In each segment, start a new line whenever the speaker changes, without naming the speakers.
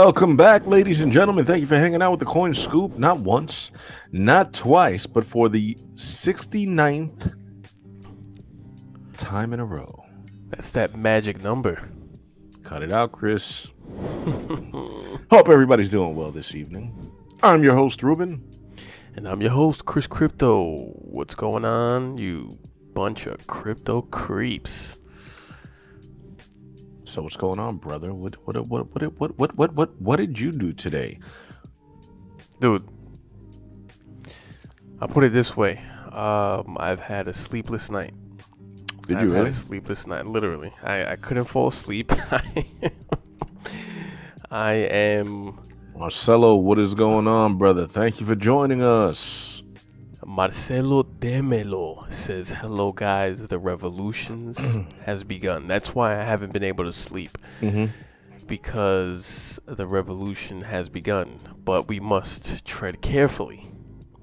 Welcome back, ladies and gentlemen. Thank you for hanging out with the Coin Scoop, not once, not twice, but for the 69th time in a row.
That's that magic number.
Cut it out, Chris. Hope everybody's doing well this evening. I'm your host, Ruben.
And I'm your host, Chris Crypto. What's going on, you bunch of crypto creeps?
So what's going on, brother? What did you do today?
Dude, I'll put it this way. I've had a sleepless night.
Did
I've
you
had
really?
a sleepless night, literally. I couldn't fall asleep. I am...
Marcelo, what is going on, brother? Thank you for joining us.
Marcelo Demelo says, hello, guys. The revolutions has begun. That's why I haven't been able to sleep. Because the revolution has begun. But we must tread carefully.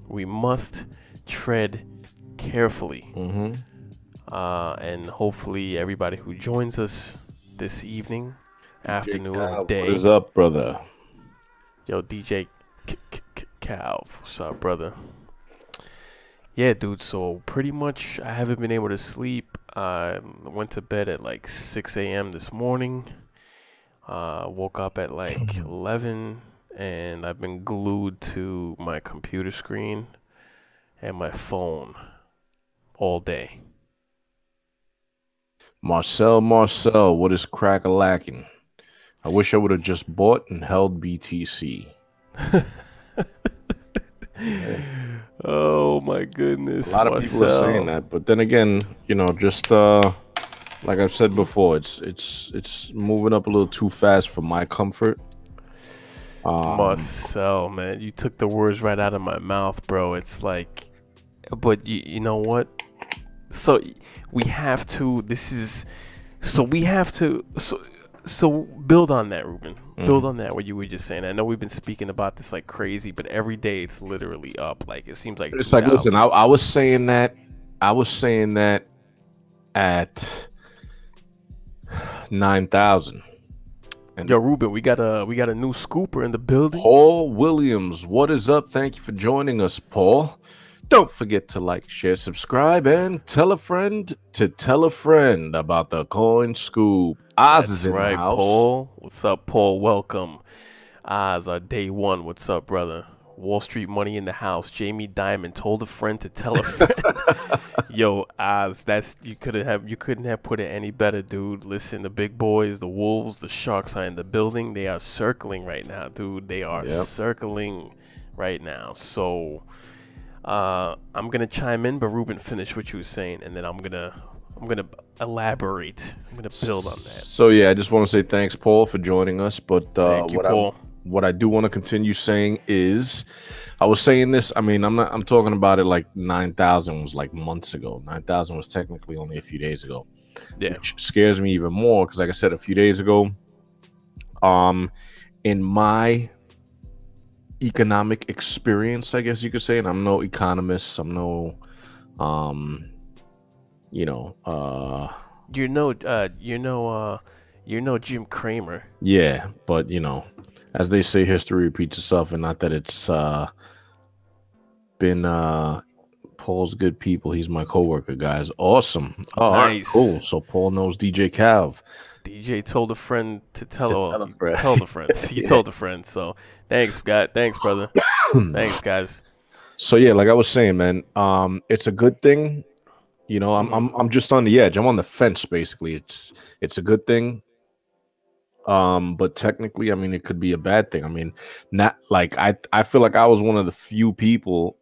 We must tread carefully. And hopefully everybody who joins us this evening, afternoon, or day.
What is up, brother?
Yo, DJ Calv, what's up, brother? Yeah, dude, so pretty much I haven't been able to sleep. I went to bed at like 6 a.m. this morning. Woke up at like 11, and I've been glued to my computer screen and my phone all day.
Marcel, what is crack-a-lacking? I wish I would have just bought and held BTC.
Oh my goodness.
A lot of people are saying that, but then again, you know, just like I've said before, it's moving up a little too fast for my comfort.
Marcel, man, you took the words right out of my mouth, bro. It's like, but you know what? So we have to. So build on that, Ruben. Build on that, what you were just saying. I know we've been speaking about this like crazy, but every day it's literally up. Like it seems like
it's like, listen, I was saying that at 9,000.
Yo, Ruben, we got a new scooper in the building.
Paul Williams, what is up? Thank you for joining us, Paul. Don't forget to like, share, subscribe, and tell a friend to tell a friend about the Coin Scoop. Oz is in the house.
Paul. What's up, Paul? Welcome. Oz, our day one. What's up, brother? Wall Street Money in the house. Jamie Dimon told a friend to tell a friend. Yo, Oz, you couldn't have put it any better, dude. Listen, the big boys, the Wolves, the Sharks are in the building. They are circling right now, dude. They are circling right now. So I'm gonna chime in, but Ruben, finish what you were saying, and then I'm gonna elaborate. I'm gonna build on that.
So yeah, I just want to say thanks, Paul, for joining us. But
thank you, Paul.
What I do want to continue saying is, I was saying this. I mean, I'm talking about it like 9,000 was like months ago. 9,000 was technically only a few days ago.
Yeah,
which scares me even more because, like I said a few days ago, in my economic experience, I guess you could say, and I'm no economist, I'm no
you're no Jim Cramer.
Yeah, but you know, as they say, history repeats itself, and not that it's been Paul's good people. He's my coworker, guys. Awesome. Oh, nice. All right, cool. So Paul knows DJ Calv.
DJ told a friend to tell a friend. Tell the friend. He told a friend. So thanks, God. Thanks, brother. Thanks, guys.
So yeah, like I was saying, man, it's a good thing. You know, I'm just on the edge. I'm on the fence, basically. It's a good thing. But technically, I mean, it could be a bad thing. I mean, not like I feel like I was one of the few people.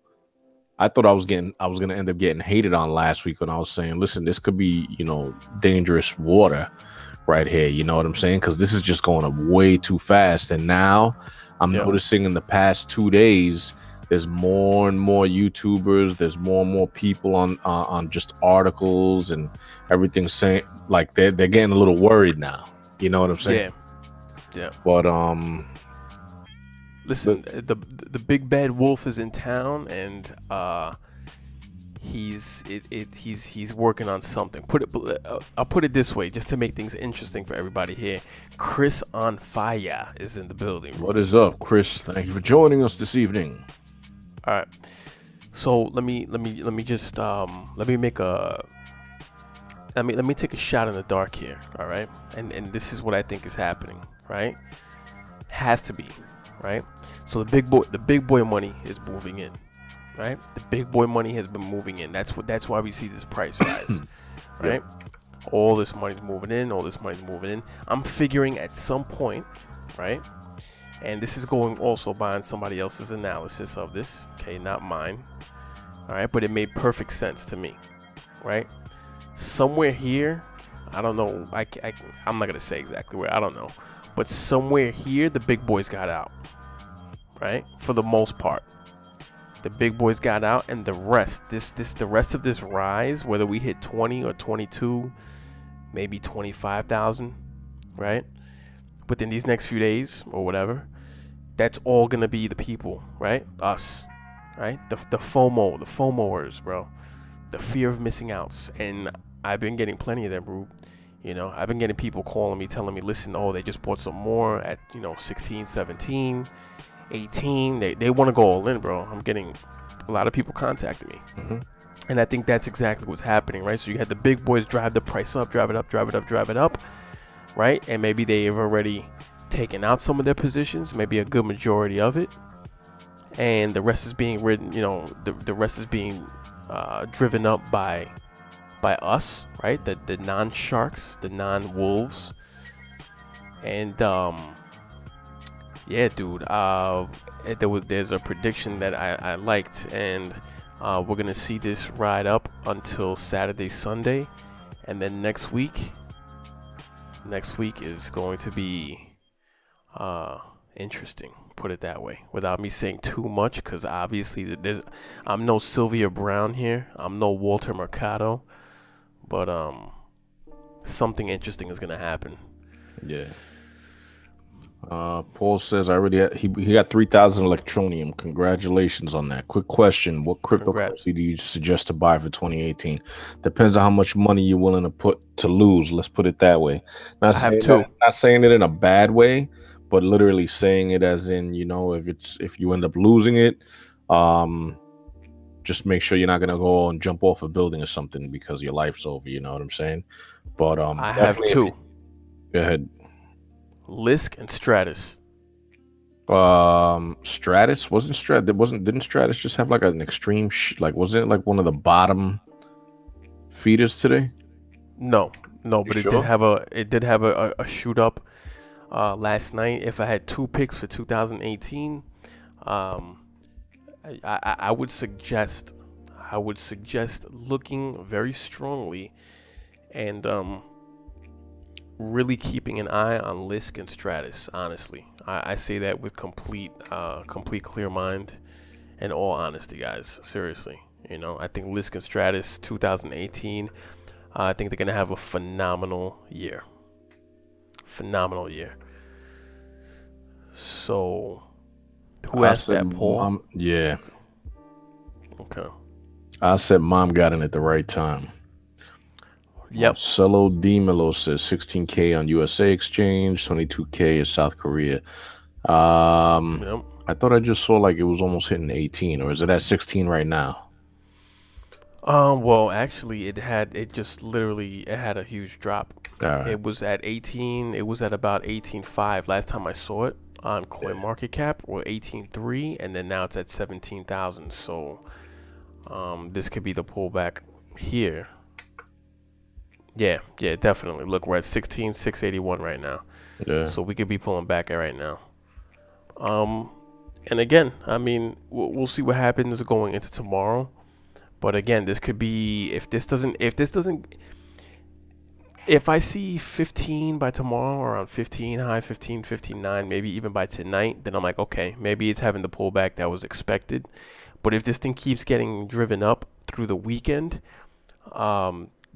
I thought I was gonna end up getting hated on last week when I was saying, listen, this could be, you know, dangerous water right here. You know what I'm saying? Because this is just going up way too fast. And now I'm noticing in the past 2 days, there's more and more YouTubers. There's more and more people on just articles and everything saying like they're getting a little worried now. You know what I'm saying?
Yeah.
But
listen, the big bad wolf is in town, and he's working on something. I'll put it this way, just to make things interesting for everybody here. Chris on Fire is in the building.
What is up, Chris? Thank you for joining us this evening.
All right. So let me just let me take a shot in the dark here. All right. And this is what I think is happening. Right. Has to be. Right. So the big boy money is moving in. Right, the big boy money has been moving in. That's why we see this price rise. Right, all this money's moving in. All this money's moving in. I'm figuring at some point, right, and this is going also by somebody else's analysis of this. Okay, not mine. All right, but it made perfect sense to me. Right, somewhere here, I don't know. I'm not gonna say exactly where. I don't know, but somewhere here, the big boys got out. Right, for the most part. The big boys got out, and the rest, the rest of this rise, whether we hit 20 or 22, maybe 25,000, right? Within these next few days or whatever, that's all gonna be the people, right? Us, right? The FOMOers, bro. The fear of missing outs, and I've been getting plenty of them, bro. You know, I've been getting people calling me, telling me, listen, oh, they just bought some more at 16, 17. 18, they want to go all in, bro. I'm getting a lot of people contacting me, and I think that's exactly what's happening, right? So you had the big boys drive the price up, drive it up, right? And maybe they've already taken out some of their positions, maybe a good majority of it, and the rest is being ridden. The rest is being driven up by us, right? The non-sharks, the non-wolves, and yeah, dude. There's a prediction that I liked, and we're gonna see this ride up until Saturday, Sunday, and then next week is going to be interesting. Put it that way, without me saying too much, because obviously I'm no Sylvia Brown here. I'm no Walter Mercado, but something interesting is gonna happen.
Yeah. Paul says he got 3,000 electronium. Congratulations on that. Quick question: what cryptocurrency do you suggest to buy for 2018? Depends on how much money you're willing to put to lose. Let's put it that way. Not saying it in a bad way, but literally saying it as in, if you end up losing it, just make sure you're not gonna go and jump off a building or something because your life's over. You know what I'm saying? But
I have two.
Go ahead.
Lisk and Stratus.
Stratus didn't Stratus just have like an extreme wasn't it like one of the bottom feeders today?
No, but it did have a shoot up last night. If I had two picks for 2018, I would suggest looking very strongly and really keeping an eye on Lisk and Stratus. Honestly, I say that with complete clear mind and all honesty, guys. Seriously, I think Lisk and Stratus 2018. I think they're gonna have a phenomenal year. So, who asked that, Paul?
Yeah.
Okay.
I said Mom got in at the right time.
Yep.
Marcelo D. Melo says 16K on USA Exchange, 22K is South Korea.
Yep.
I thought I just saw like it was almost hitting 18, or is it at 16 right now?
Well, actually, it had a huge drop.
Right.
It was at 18. It was at about 18.5 last time I saw it on CoinMarketCap, or 18.3, and then now it's at 17,000. So, this could be the pullback here. Yeah, definitely. Look, we're at 16,681 right now.
Yeah.
So we could be pulling back at right now. And again, I mean, we'll see what happens going into tomorrow. But again, this could be if I see 15 by tomorrow, or around 15, high 15, 15.9, maybe even by tonight, then I'm like, okay, maybe it's having the pullback that was expected. But if this thing keeps getting driven up through the weekend,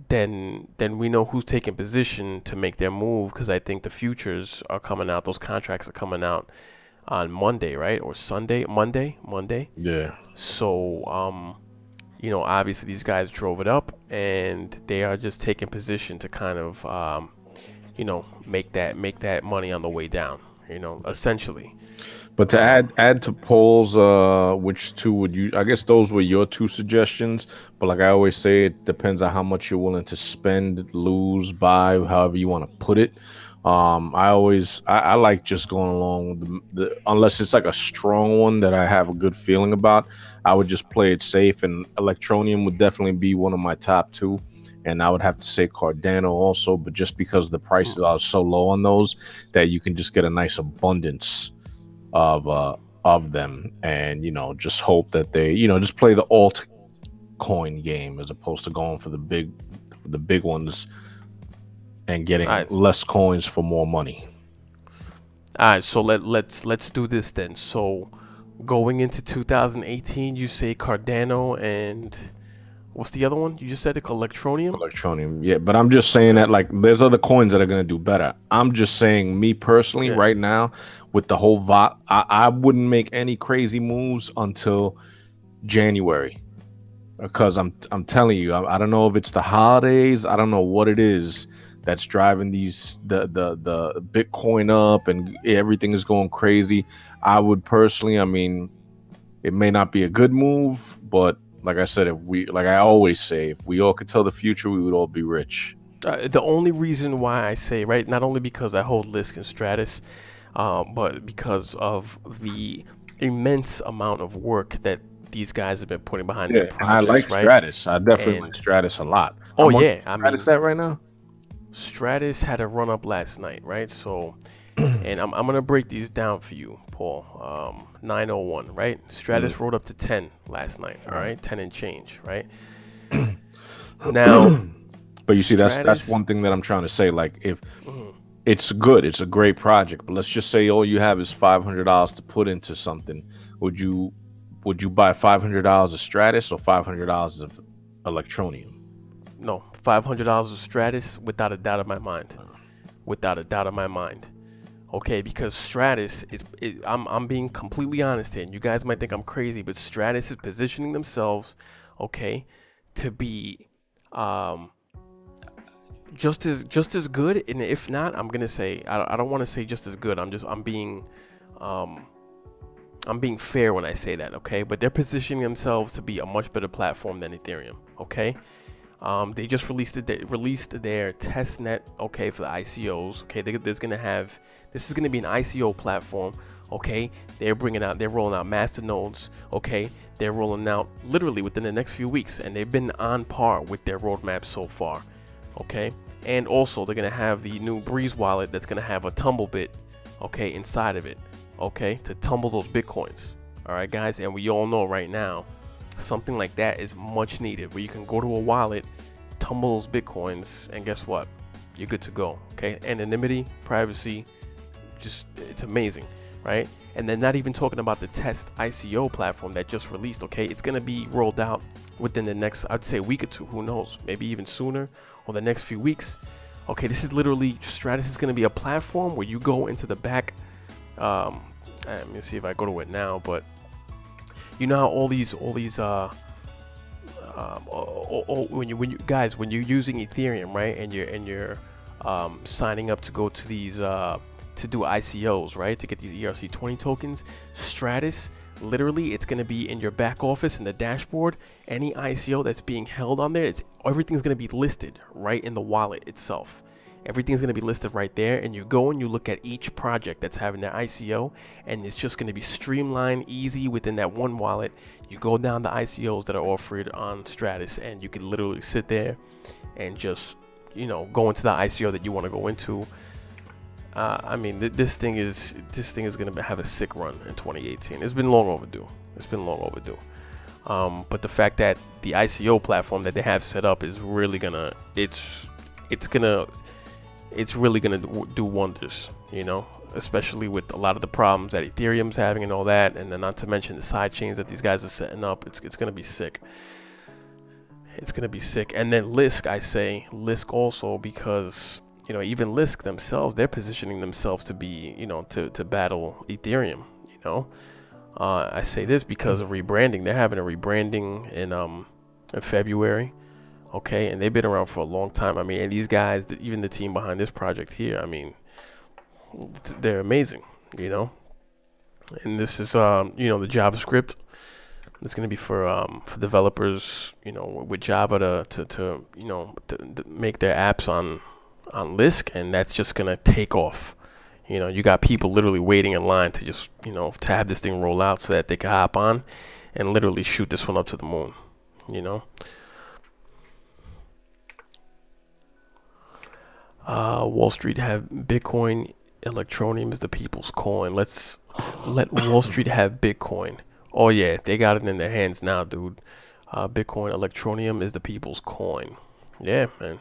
then we know who's taking position to make their move, because I think the futures are coming out. Those contracts are coming out on Monday, right? Or Sunday? Monday?
Yeah.
So, you know, obviously these guys drove it up, and they are just taking position to kind of, you know, make that money on the way down. You know, essentially.
But to
Um,
add to Paul's, which two would you? I guess those were your two suggestions. But like I always say, it depends on how much you're willing to spend, lose, buy, however you want to put it. I like just going along with the unless it's like a strong one that I have a good feeling about. I would just play it safe, and Electronium would definitely be one of my top two. And I would have to say Cardano also, but just because the prices are so low on those that you can just get a nice abundance of them, and just hope that they just play the altcoin game as opposed to going for the big ones and getting
all right,
less coins for more money.
all right. So let's do this then. So going into 2018, you say Cardano and what's the other one? You just said it, Electronium.
Electronium, yeah, but I'm just saying that like there's other coins that are gonna do better. I'm just saying, me personally,
Yeah.
right now, with the whole I wouldn't make any crazy moves until January, because I'm telling you, I don't know if it's the holidays, I don't know what it is that's driving the Bitcoin up and everything is going crazy. I would personally, I mean, it may not be a good move, but like I said, like I always say, if we all could tell the future, we would all be rich.
The only reason why I say, right, not only because I hold Lisk and Stratus, but because of the immense amount of work that these guys have been putting behind their
Yeah, and I
projects,
like
right?
Stratus. I definitely like
And
Stratus a lot.
oh
How much
yeah, I mean,
Stratus at right now?
Stratus had a run up last night, right? So, and I'm gonna break these down for you, Paul. 901, right? Stratus rode up to 10 last night, all right? 10 and change, right? Now,
But you see, that's
Stratus,
one thing that I'm trying to say. Like, if
mhm,
it's good, it's a great project, but let's just say all you have is $500 to put into something. Would you buy $500 of Stratus or $500 of Electronium?
no, $500 of Stratus without a doubt in my mind. Without a doubt in my mind. Okay, because Stratus I'm being completely honest here, and you guys might think I'm crazy, but Stratus is positioning themselves, okay, to be just as good, and if not, I'm gonna say I don't want to say just as good. Um, I'm being fair when I say that, okay? But they're positioning themselves to be a much better platform than Ethereum, okay? They just released their test net, okay, for the ICOs. Okay, this is gonna be an ICO platform. Okay, they're rolling out master nodes. Okay, they're rolling out literally within the next few weeks, and they've been on par with their roadmap so far. Okay, and also they're gonna have the new Breeze wallet that's gonna have a Tumblebit, okay, inside of it. Okay, to tumble those bitcoins. All right, guys, and we all know right now, something like that is much needed, where you can go to a wallet, tumble those bitcoins, and guess what? You're good to go. Okay, anonymity, privacy, just it's amazing, right? And then not even talking about the test ICO platform that just released. Okay, it's gonna be rolled out within the next, I'd say, week or two. Who knows? Maybe even sooner, or the next few weeks. Okay, this is literally Stratus is gonna be a platform where you go into the back. Let me see if I go to it now, but you know how all these when you're using Ethereum, right, and you're signing up to go to these to do ICOs, right, to get these ERC20 tokens, Stratus, literally it's going to be in your back office in the dashboard. Any ICO that's being held on there, everything's going to be listed right in the wallet itself. Everything's going to be listed right there, and you go and you look at each project that's having their ICO, and it's just going to be streamlined, easy within that one wallet. You go down the ICOs that are offered on Stratus, and you can literally sit there and just, go into the ICO that you want to go into. I mean, this thing is going to have a sick run in 2018. It's been long overdue. But the fact that the ICO platform that they have set up is really gonna, it's really gonna do wonders, especially with a lot of the problems that Ethereum's having and all that, and then not to mention the side chains that these guys are setting up. It's gonna be sick. It's gonna be sick. And then Lisk, I say Lisk also because even Lisk themselves, they're positioning themselves to be to battle Ethereum. I say this because of rebranding. They're having a rebranding in in February. Okay, and they've been around for a long time. I mean, and these guys, even the team behind this project here, I mean, they're amazing, you know. And this is, you know, the JavaScript. It's going to be for developers, you know, with Java to you know, to make their apps on Lisk, and that's just going to take off. You know, you got people literally waiting in line to just, you know, to have this thing roll out so that they can hop on and literally shoot this one up to the moon, you know. Wall Street have Bitcoin. Electronium is the people's coin. Let Wall Street have Bitcoin. Oh yeah, they got it in their hands now, dude. Bitcoin Electronium is the people's coin. Yeah, man.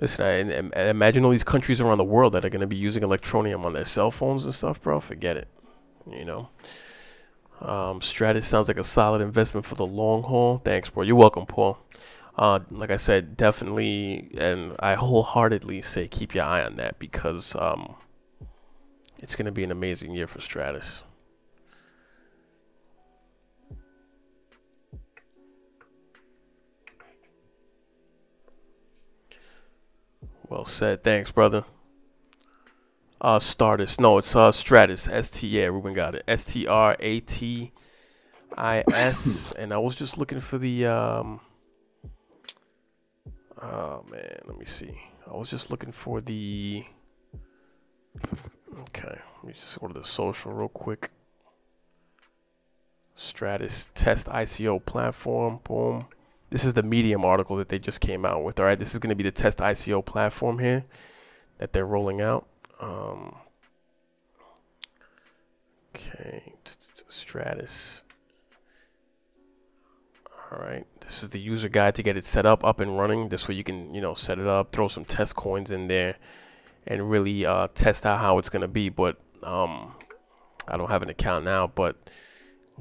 Listen, and imagine all these countries around the world that are going to be using Electronium on their cell phones and stuff, bro. Forget it. You know. Stratus sounds like a solid investment for the long haul. Thanks, bro. You're welcome, Paul. Like I said, definitely, and I wholeheartedly say keep your eye on that, because it's going to be an amazing year for Stratus. Well said. Thanks, brother. Stratus. No, it's Stratus. Yeah, Ruben got it. STRATIS. And I was just looking for the oh man, let me see. I was just looking for the okay. Let me just go to the social real quick. Stratus test ICO platform. Boom. This is the Medium article that they just came out with. All right, this is going to be the test ICO platform here that they're rolling out. Okay, Stratus. All right, this is the user guide to get it set up and running. This way you can, you know, set it up, throw some test coins in there, and really test out how it's going to be. But I don't have an account now, but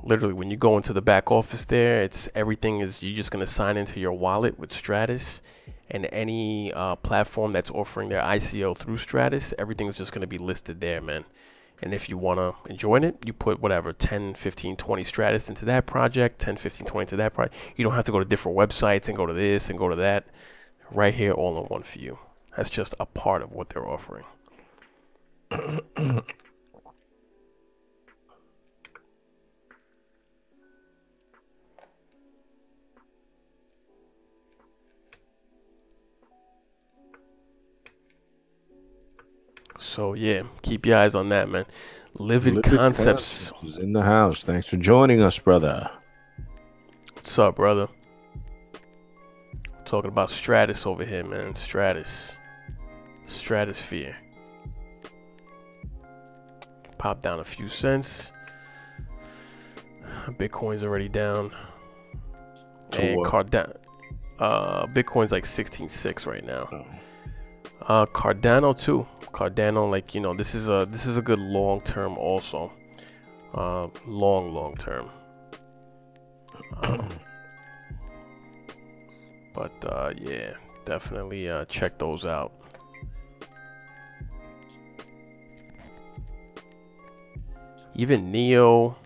literally when you go into the back office there, it's everything is, you're just going to sign into your wallet with Stratus, and any platform that's offering their ICO through Stratus, everything's just going to be listed there, man. And if you want to join it, you put whatever 10, 15, 20 Stratus into that project, 10, 15, 20 into that project. You don't have to go to different websites and go to this and go to that. Right here, all in one for you. That's just a part of what they're offering. So yeah, keep your eyes on that, man. Livid Concepts
is in the house. Thanks for joining us, brother.
What's up, brother? Talking about Stratus over here, man. Stratosphere. Pop down a few cents. Bitcoin's already down. And Bitcoin's like 16.6 right now. Cardano too. Cardano, like, you know, this is a good long term also. Long term. But yeah, definitely check those out. Even Neo,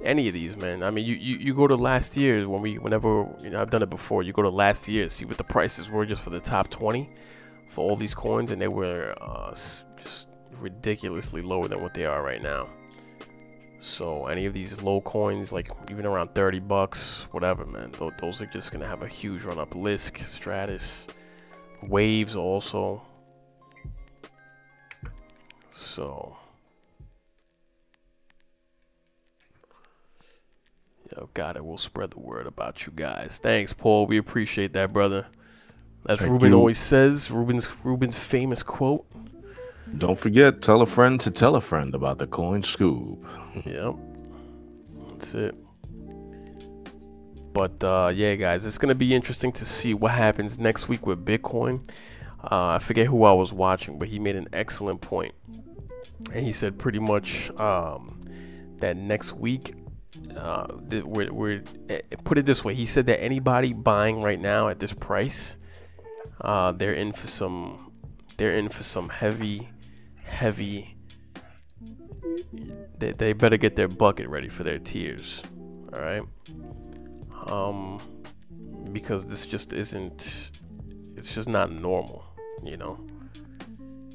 any of these, man. I mean, you go to last year whenever, you know, I've done it before. You go to last year, see what the prices were just for the top 20 for all these coins, and they were just ridiculously lower than what they are right now. So any of these low coins, like even around 30 bucks, whatever, man, those are just gonna have a huge run up. Lisk, Stratus, Waves also. So yo, got it. We'll spread the word about you guys. Thanks, Paul. We appreciate that, brother. As Ruben always says, Ruben's famous quote.
Don't forget, tell a friend to tell a friend about the coin scoop.
Yep. That's it. But yeah, guys, it's gonna be interesting to see what happens next week with Bitcoin. I forget who I was watching, but he made an excellent point. And he said pretty much that next week, we're put it this way. He said that anybody buying right now at this price, they're in for some heavy. They better get their bucket ready for their tears. All right. because this just isn't. It's just not normal. You know,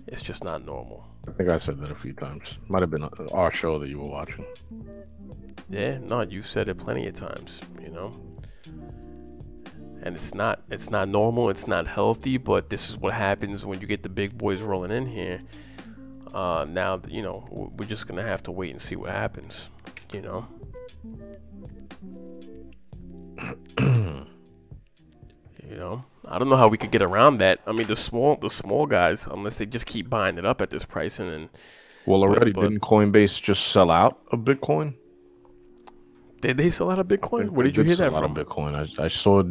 it's just not normal.
I think I said that a few times. Might have been our show that you were watching.
Yeah, no, you've said it plenty of times. You know. And it's not normal, it's not healthy, but this is what happens when you get the big boys rolling in here. Now, you know, we're just gonna have to wait and see what happens, you know. You know, I don't know how we could get around that. I mean, the small guys, unless they just keep buying it up at this price, and then.
Well, already didn't Coinbase just sell out of Bitcoin?
Did they sell out of Bitcoin? Where did you hear that from?
Sell out of Bitcoin. I saw it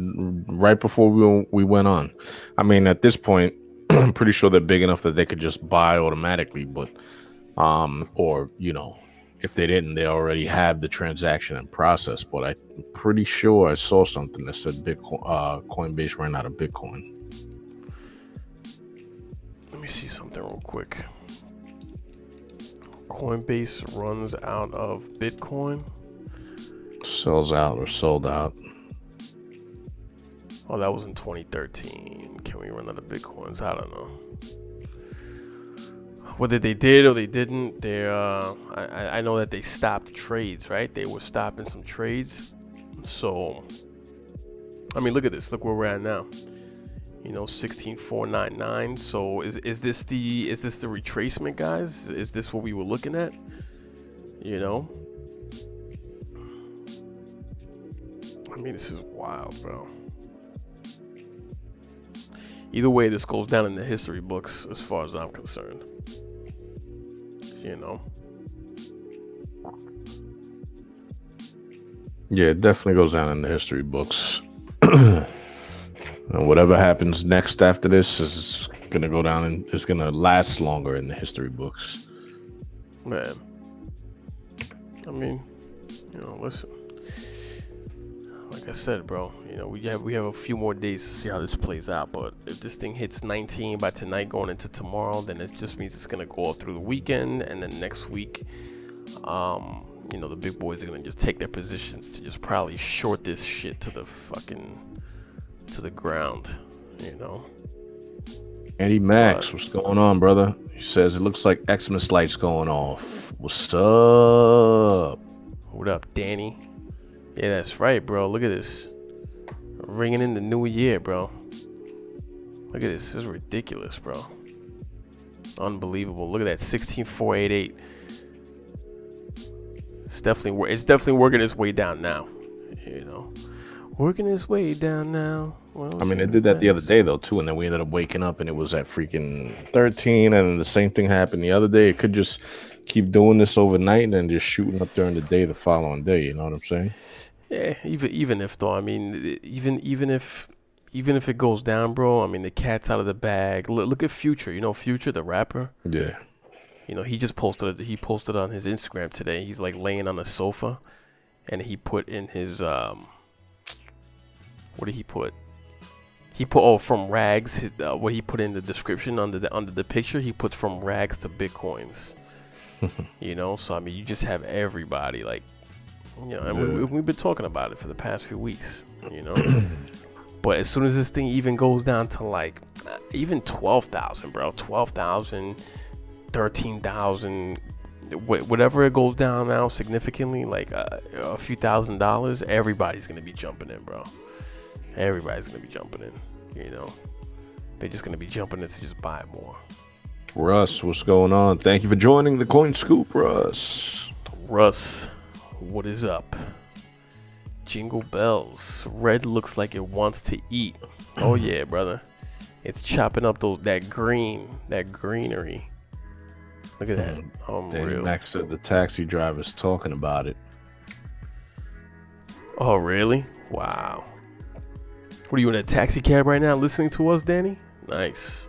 right before we went on. I mean, at this point, I'm pretty sure they're big enough that they could just buy automatically. But, or you know, if they didn't, they already have the transaction in process. But I'm pretty sure I saw something that said Coinbase ran out of Bitcoin.
Let me see something real quick. Coinbase runs out of Bitcoin.
Sells out or sold out.
Oh, that was in 2013. Can we run out of Bitcoins? I don't know. Whether they did or they didn't, I know that they stopped trades, right? They were stopping some trades. So, I mean, look at this. Look where we're at now. You know, 16,499. So, is this the retracement, guys? Is this what we were looking at? You know. I mean, this is wild, bro. Either way, this goes down in the history books as far as I'm concerned. You know?
Yeah, it definitely goes down in the history books. And whatever happens next after this is going to go down and it's going to last longer in the history books.
Man. I mean, you know, listen. Like I said, bro, you know, we have a few more days to see how this plays out. But if this thing hits 19 by tonight going into tomorrow, then it just means it's gonna go all through the weekend, and then next week, you know, the big boys are gonna just take their positions to just probably short this shit to the ground, you know.
Eddie Max, what's going on, brother? He says it looks like Xmas lights going off. What's up?
What up, Danny? Yeah, that's right, bro. Look at this. Ringing in the new year, bro. Look at this. This is ridiculous, bro. Unbelievable. Look at that. 16,488. It's definitely working its way down now. You know. Working its way down now. Well,
I mean, it did that the other day, though, too. And then we ended up waking up and it was at freaking 13. And then the same thing happened the other day. It could just keep doing this overnight and then just shooting up during the day the following day. You know what I'm saying?
Yeah, even if though, I mean, even if it goes down, bro, I mean, the cat's out of the bag. Look at Future, you know, Future, the rapper.
Yeah.
You know, he posted on his Instagram today. He's like laying on a sofa, and he put in his what did he put? He put from rags. What he put in the description under the picture, he puts from rags to Bitcoins. You know, so I mean, you just have everybody like. You know, and we've been talking about it for the past few weeks, you know. But as soon as this thing even goes down to like even 12,000, bro, 12,000, 13,000, whatever it goes down now significantly, like a few $1,000s, everybody's gonna be jumping in, bro. Everybody's gonna be jumping in, you know. They're just gonna be jumping in to just buy more.
Russ, what's going on? Thank you for joining the Coin Scoop, Russ.
What is up? Jingle bells. Red looks like it wants to eat. Oh yeah, brother. It's chopping up that greenery. Look at that. Unreal.
Max said the taxi driver's talking about it.
Oh really? Wow. What are you in a taxi cab right now listening to us, Danny? Nice.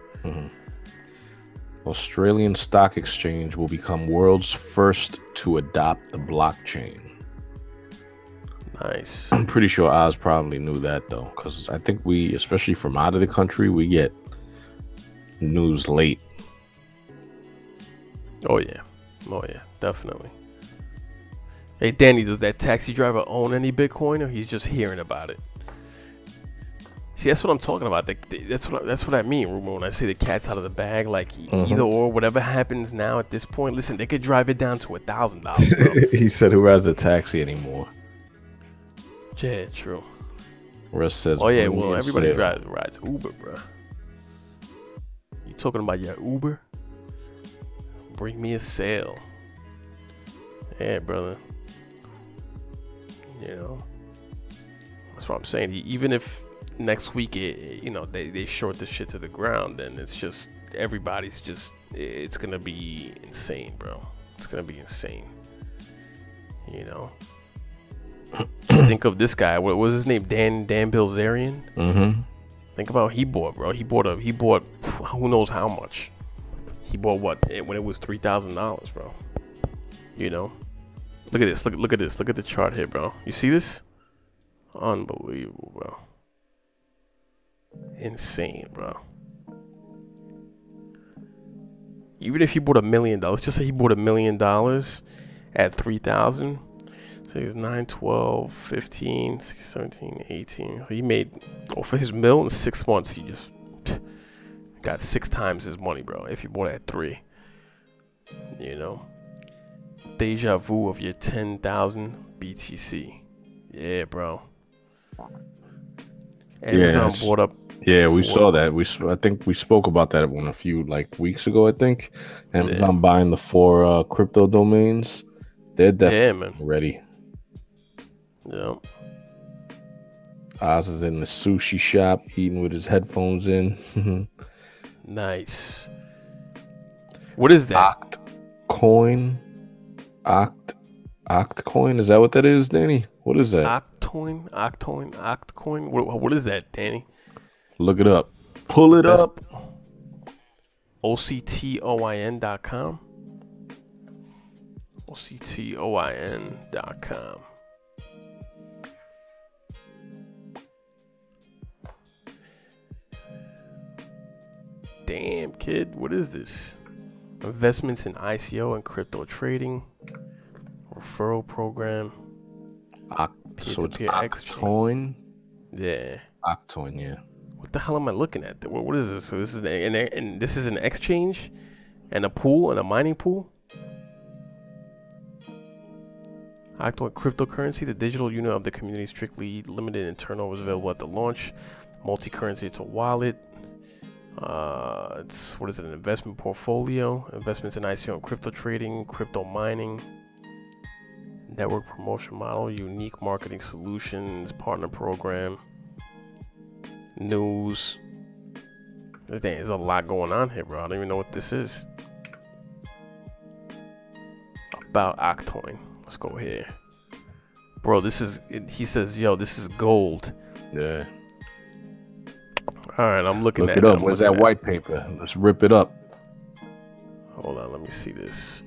Australian Stock Exchange will become world's first to adopt the blockchain.
Nice.
I'm pretty sure Oz probably knew that, though, because I think we, especially from out of the country, we get news late.
Oh, yeah, definitely. Hey, Danny, does that taxi driver own any Bitcoin, or he's just hearing about it? See, that's what I'm talking about. That's what I mean, Ruben, when I say the cat's out of the bag. Like, either or, whatever happens now at this point. Listen, they could drive it down to $1,000, bro.
He said, "Who has a taxi anymore?"
Yeah, true.
Russ says,
Oh yeah, well, everybody rides Uber, bro. You talking about your Uber? Bring me a sale. Yeah, brother. You know, that's what I'm saying. Even if next week, they short this shit to the ground, then it's just everybody's just. It's gonna be insane, bro. It's gonna be insane. You know. Just think of this guy. What was his name? Dan Bilzerian.
Mm-hmm.
Think about what he bought, bro. He bought who knows how much. He bought what when it was $3,000, bro. You know. Look at this. Look at this. Look at the chart here, bro. You see this? Unbelievable, bro. Insane, bro. Even if he bought $1 million, let's just say he bought $1 million at 3,000. So it's 9, 12, 15, 16, 17, 18. He made, for his mill in 6 months, he just got 6 times his money, bro. If you bought it at 3, you know, deja vu of your 10,000 BTC. Yeah, bro. Amazon bought up.
Yeah, we saw that. I think we spoke about that a few weeks ago. I think Amazon buying the 4 crypto domains. They're definitely ready.
Yeah.
Oz is in the sushi shop eating with his headphones in.
Nice. What is that?
Octcoin. Octcoin. Is that what that is, Danny? What is that?
Octcoin. What is that, Danny?
Look it up. Pull it up.
OCTOIN.com. OCTOIN.com. Damn, kid, what is this? Investments in ICO and crypto trading, referral program,
So it's Octcoin.
Yeah.
Octcoin, yeah.
What the hell am I looking at? What is this? So this is this is an exchange, and a pool, and a mining pool. Octcoin cryptocurrency, the digital unit of the community, strictly limited in turnover, was available at the launch. Multi-currency, it's a wallet. It's an investment portfolio, investments in ICO and crypto trading, crypto mining, network promotion model, unique marketing solutions, partner program, news. There's a lot going on here, bro. I don't even know what this is. About Octcoin. Let's go here, bro. He says, yo, this is gold.
Yeah.
All right, I'm looking
Look
at
it up. Where's that white paper? Let's rip it up.
Hold on, let me see this.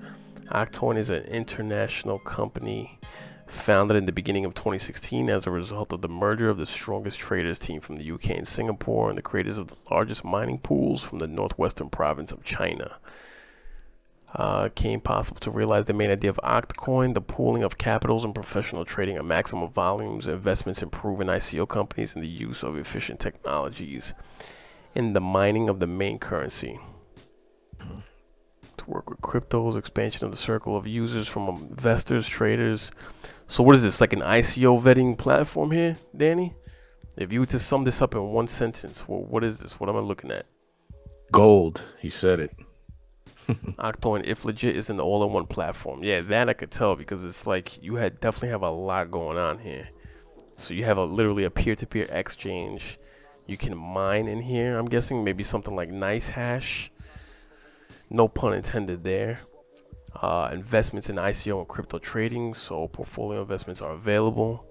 Octcoin is an international company founded in the beginning of 2016 as a result of the merger of the strongest traders team from the UK and Singapore and the creators of the largest mining pools from the northwestern province of China. Came possible to realize the main idea of Octcoin, the pooling of capitals and professional trading at maximum volumes, investments in proven ICO companies, and the use of efficient technologies in the mining of the main currency. To work with cryptos, expansion of the circle of users from investors, traders. So what is this, like an ICO vetting platform here, Danny? If you were to sum this up in one sentence, well, what is this? What am I looking at?
Gold. He said it.
Octcoin, if legit, is an all-in-one platform. Yeah, that I could tell because it's like you definitely have a lot going on here. So you have literally a peer-to-peer exchange. You can mine in here. I'm guessing maybe something like Nice Hash. No pun intended there. Investments in ICO and crypto trading. So portfolio investments are available.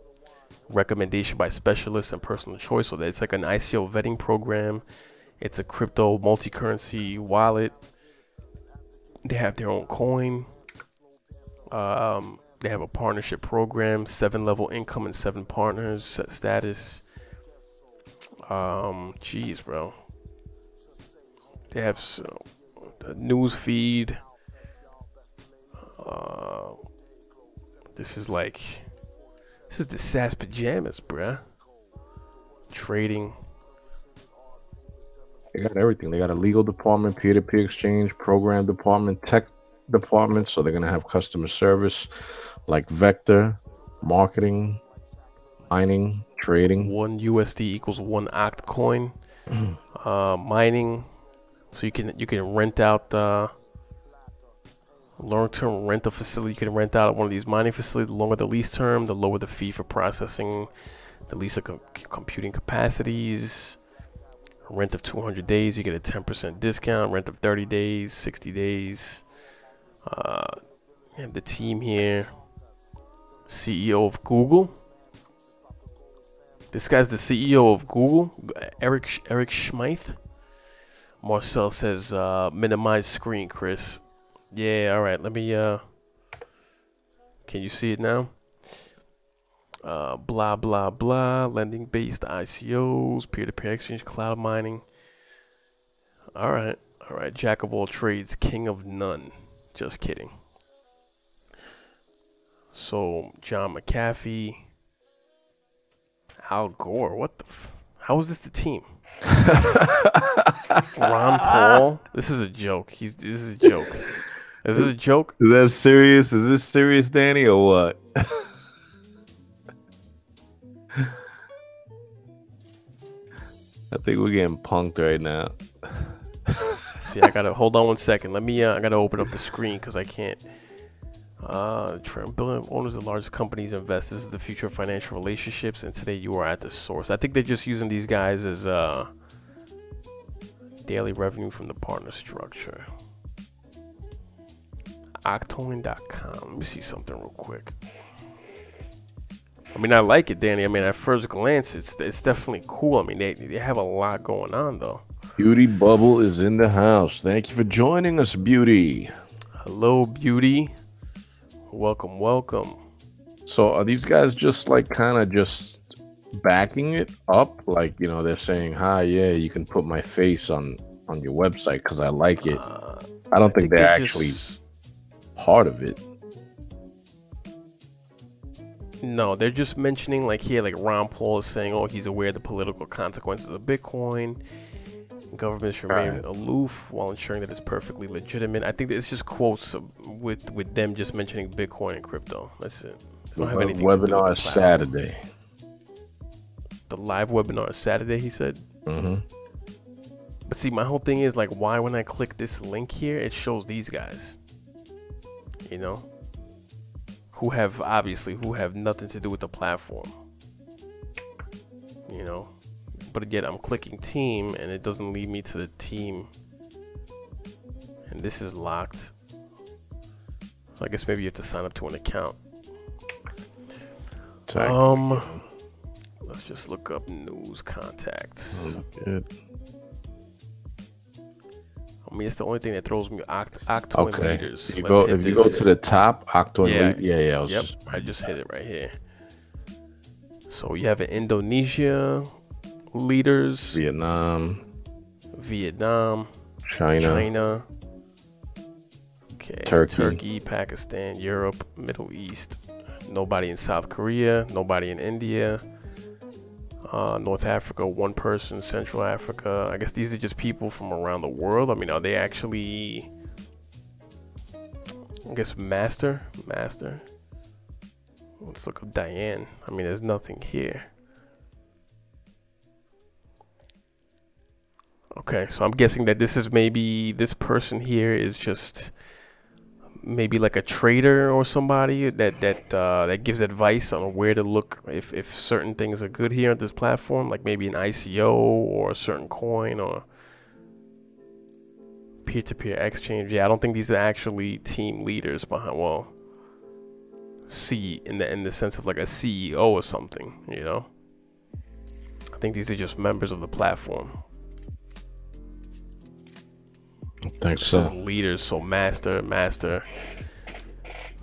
Recommendation by specialists and personal choice. So it's like an ICO vetting program. It's a crypto multi-currency wallet. They have their own coin. They have a partnership program, 7-level income and 7 partners, set status. Jeez, bro. They have the news feed. This is the SAS pajamas, bruh. Trading.
They got everything. They got a legal department, peer-to-peer exchange, program department, tech department. So they're gonna have customer service, like vector, marketing, mining, trading.
1 USD equals 1 oct coin. Mining. So you can rent out long-term rental facility. You can rent out at one of these mining facilities. The longer the lease term, the lower the fee for processing the lease of computing capacities. Rent of 200 days, you get a 10% discount. Rent of 30 days, 60 days. You have the team here. CEO of Google. This guy's the CEO of Google, Eric Schmeith. Marcel says, minimize screen, Chris. Yeah, all right. Let me, can you see it now? Blah, blah, blah. Lending-based ICOs, peer-to-peer exchange, cloud mining. All right. All right. Jack of all trades, king of none. Just kidding. So, John McAfee. Al Gore. What the how is this the team? Ron Paul. This is a joke. This is a joke. Is this a joke?
Is that serious? Is this serious, Danny, or what? I think we're getting punked right now.
See, I gotta hold on 1 second. Let me. I gotta open up the screen because I can't. Billion owners of large companies invest. This is the future of financial relationships, and today you are at the source. I think they're just using these guys as daily revenue from the partner structure. Octoin.com. Let me see something real quick. I mean, I like it, Danny. I mean, at first glance, it's definitely cool. I mean, they have a lot going on, though.
Beauty Bubble is in the house. Thank you for joining us, Beauty.
Hello, Beauty. Welcome, welcome.
So are these guys just like kind of just backing it up? Like, you know, they're saying, hi, yeah, you can put my face on your website because I like it. I don't think they're actually part of it.
No, they're just mentioning, like here, like Ron Paul is saying, oh, he's aware of the political consequences of Bitcoin. Government should remain aloof while ensuring that it's perfectly legitimate. I think that it's just quotes with them just mentioning Bitcoin and crypto. That's it. They don't have anything to do with the
webinar is Saturday.
The live webinar is Saturday, he said.
Mm-hmm.
But see, my whole thing is like, why when I click this link here, it shows these guys, you know, who have nothing to do with the platform, you know. But again, I'm clicking team and it doesn't lead me to the team. And this is locked. So I guess maybe you have to sign up to an account. Let's just look up news contacts.
Good.
I mean, it's the only thing that throws me. Octoin leaders.
If you go to the top, Octoin.
Yep. I just hit it right here. So you have an Indonesia. Leaders, Vietnam, China, okay, Turkey, Pakistan, Europe, Middle East. Nobody in South Korea, nobody in India, North Africa, one person, Central Africa. I guess these are just people from around the world. I mean, are they actually, I guess, master? Let's look up Diane. I mean, there's nothing here. Okay, so I'm guessing that this is maybe this person here is just maybe like a trader or somebody that gives advice on where to look if certain things are good here on this platform, like maybe an ICO or a certain coin or peer-to-peer exchange. Yeah, I don't think these are actually team leaders behind. Well, in the sense of like a CEO or something, you know. I think these are just members of the platform.
I think so.
Leaders, so master.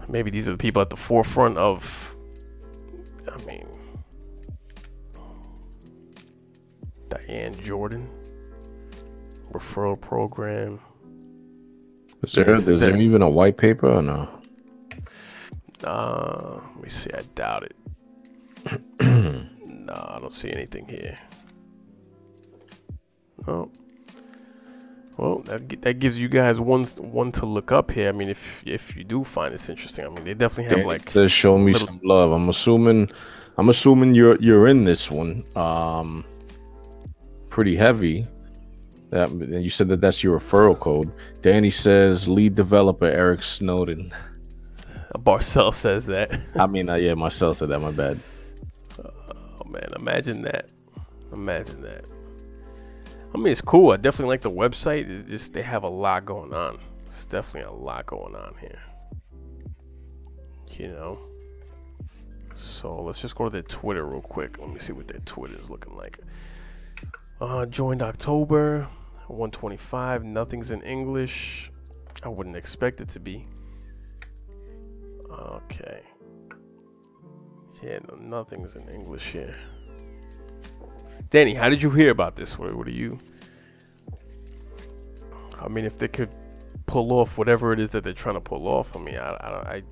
Maybe these are the people at the forefront of, I mean, Diane Jordan, referral program.
Is there even a white paper or no?
Let me see. I doubt it. No, I don't see anything here. Oh. Well, that gives you guys one to look up here. I mean, if you do find this interesting, I mean, they definitely have like.
Says show me some love. I'm assuming you're in this one. Pretty heavy. That you said that's your referral code. Danny says lead developer Eric Snowden.
Barcel says that.
I mean, yeah, Marcel said that. My bad.
Oh man, imagine that. Imagine that. I mean, it's cool. I definitely like the website. It's just they have a lot going on. It's definitely a lot going on here. You know. So let's just go to their Twitter real quick. Let me see what their Twitter is looking like. Joined October 125. Nothing's in English. I wouldn't expect it to be. Okay. Yeah, no, nothing's in English here. Danny, how did you hear about this? What are you? I mean, if they could pull off whatever it is that they're trying to pull off, I mean, I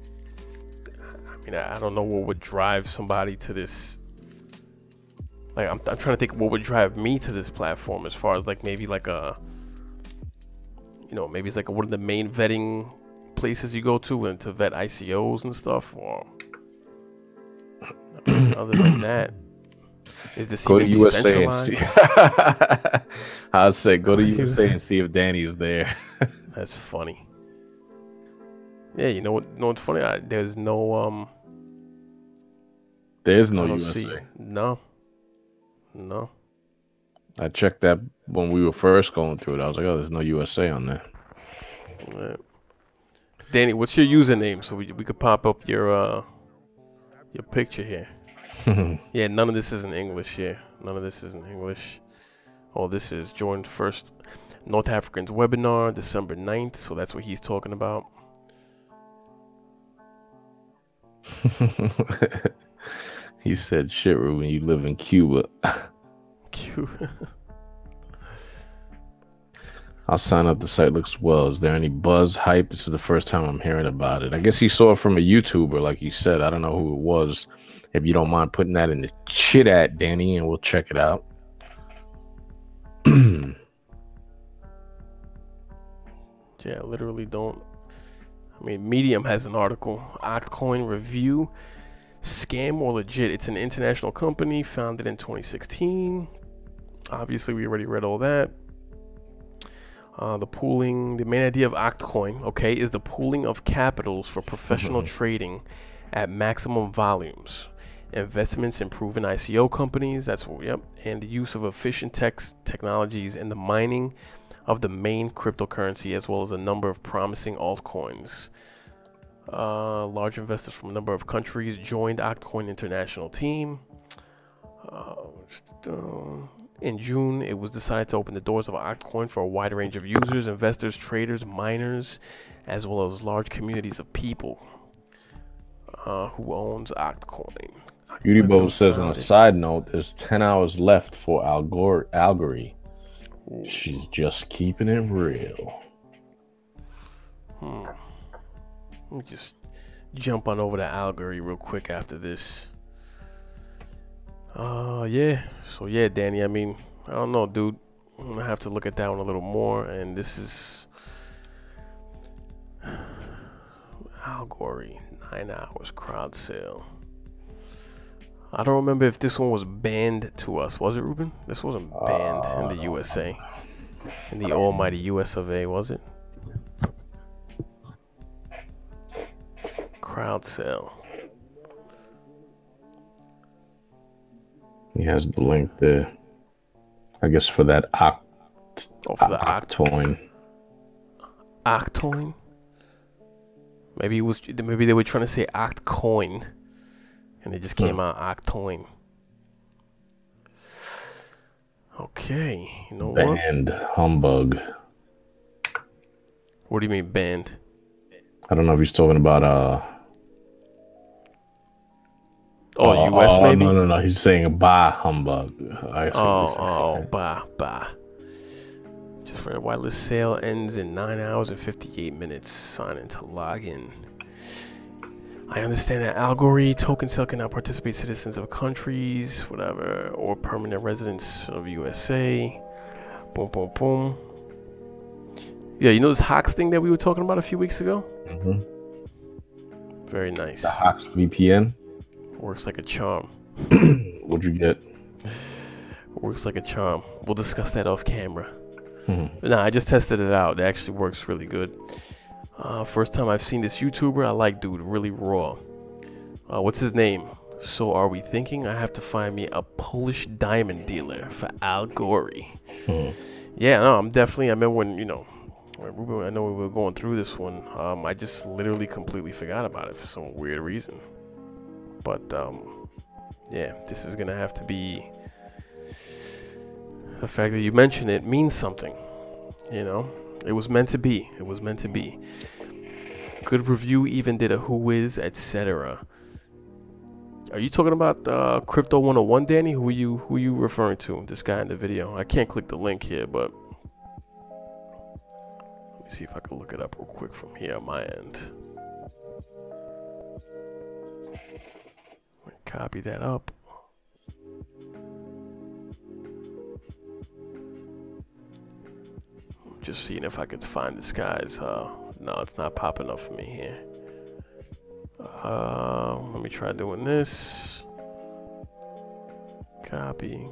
don't know what would drive somebody to this. Like, I'm trying to think what would drive me to this platform as far as like maybe like maybe it's like one of the main vetting places you go to and to vet ICOs and stuff. Or other than that. Is this
go to
even
USA and see? I'd say go to USA and see if Danny's there.
That's funny. Yeah, you know what's funny? There's no
USA.
No.
I checked that when we were first going through it. I was like, oh, there's no USA on there.
Right. Danny, what's your username so we could pop up your picture here? Yeah, none of this is in English here. None of this is in English. Oh, this is joined first North Africans webinar, December 9th. So that's what he's talking about.
He said, shit, Ruben, you live in Cuba.
Cuba.
I'll sign up. The site looks well. Is there any buzz, hype? This is the first time I'm hearing about it. I guess he saw it from a YouTuber, like he said. I don't know who it was. If you don't mind putting that in the chit at Danny, and we'll check it out.
Yeah, literally don't. I mean, Medium has an article. Octcoin review. Scam or legit? It's an international company founded in 2016. Obviously, we already read all that. The main idea of Octcoin, okay, is the pooling of capitals for professional trading at maximum volumes. Investments in proven ICO companies, and the use of efficient technologies in the mining of the main cryptocurrency, as well as a number of promising altcoins. Large investors from a number of countries joined Octcoin international team. In June, it was decided to open the doors of Octcoin for a wide range of users, investors, traders, miners, as well as large communities of people. Who owns Octcoin?
Beautybo says, on a side note, there's 10 hours left for Algory. She's just keeping it real.
Let me just jump on over to Algory real quick after this. Yeah. So yeah, Danny, I mean, I don't know, dude. I'm gonna have to look at that one a little more. And this is Algory, 9 hours crowd sale. I don't remember if this one was banned to us. Was it, Ruben? This wasn't banned in the USA. In the almighty US of A, was it? Crowd sale.
He has the link there. I guess for that Octoin.
Octoin? Maybe they were trying to say Octcoin. And it just came out Octoin. Okay, you know what?
Banned humbug.
What do you mean banned?
I don't know if he's talking about
US maybe?
No. He's saying bah humbug.
Bah. Just for a wireless sale ends in 9 hours and 58 minutes. Sign in to log in. I understand that Algori token sale cannot participate citizens of countries, whatever, or permanent residents of USA. Boom, boom, boom. Yeah, you know this Hox thing that we were talking about a few weeks ago?
Mm-hmm.
Very nice.
The Hox VPN
works like a charm.
What'd you get?
Works like a charm. We'll discuss that off camera.
Mm-hmm.
Nah, I just tested it out. It actually works really good. First time I've seen this YouTuber. I like dude, really raw. What's his name? So are we thinking I have to find me a Polish diamond dealer for Al Gore? Yeah, no, I'm definitely. I remember when Ruben, I know we were going through this one. I just literally completely forgot about it for some weird reason. But yeah, this is gonna have to be. The fact that you mention it means something. You know, it was meant to be. It was meant to be. Good review. Even did a who is, etc. Are you talking about Crypto 101, Danny? Who you referring to? This guy in the video. I can't click the link here, but let me see if I can look it up real quick from here on my end. Copy that up. Just seeing if I could find this guy's. No, it's not popping up for me here. Let me try doing this. Copy.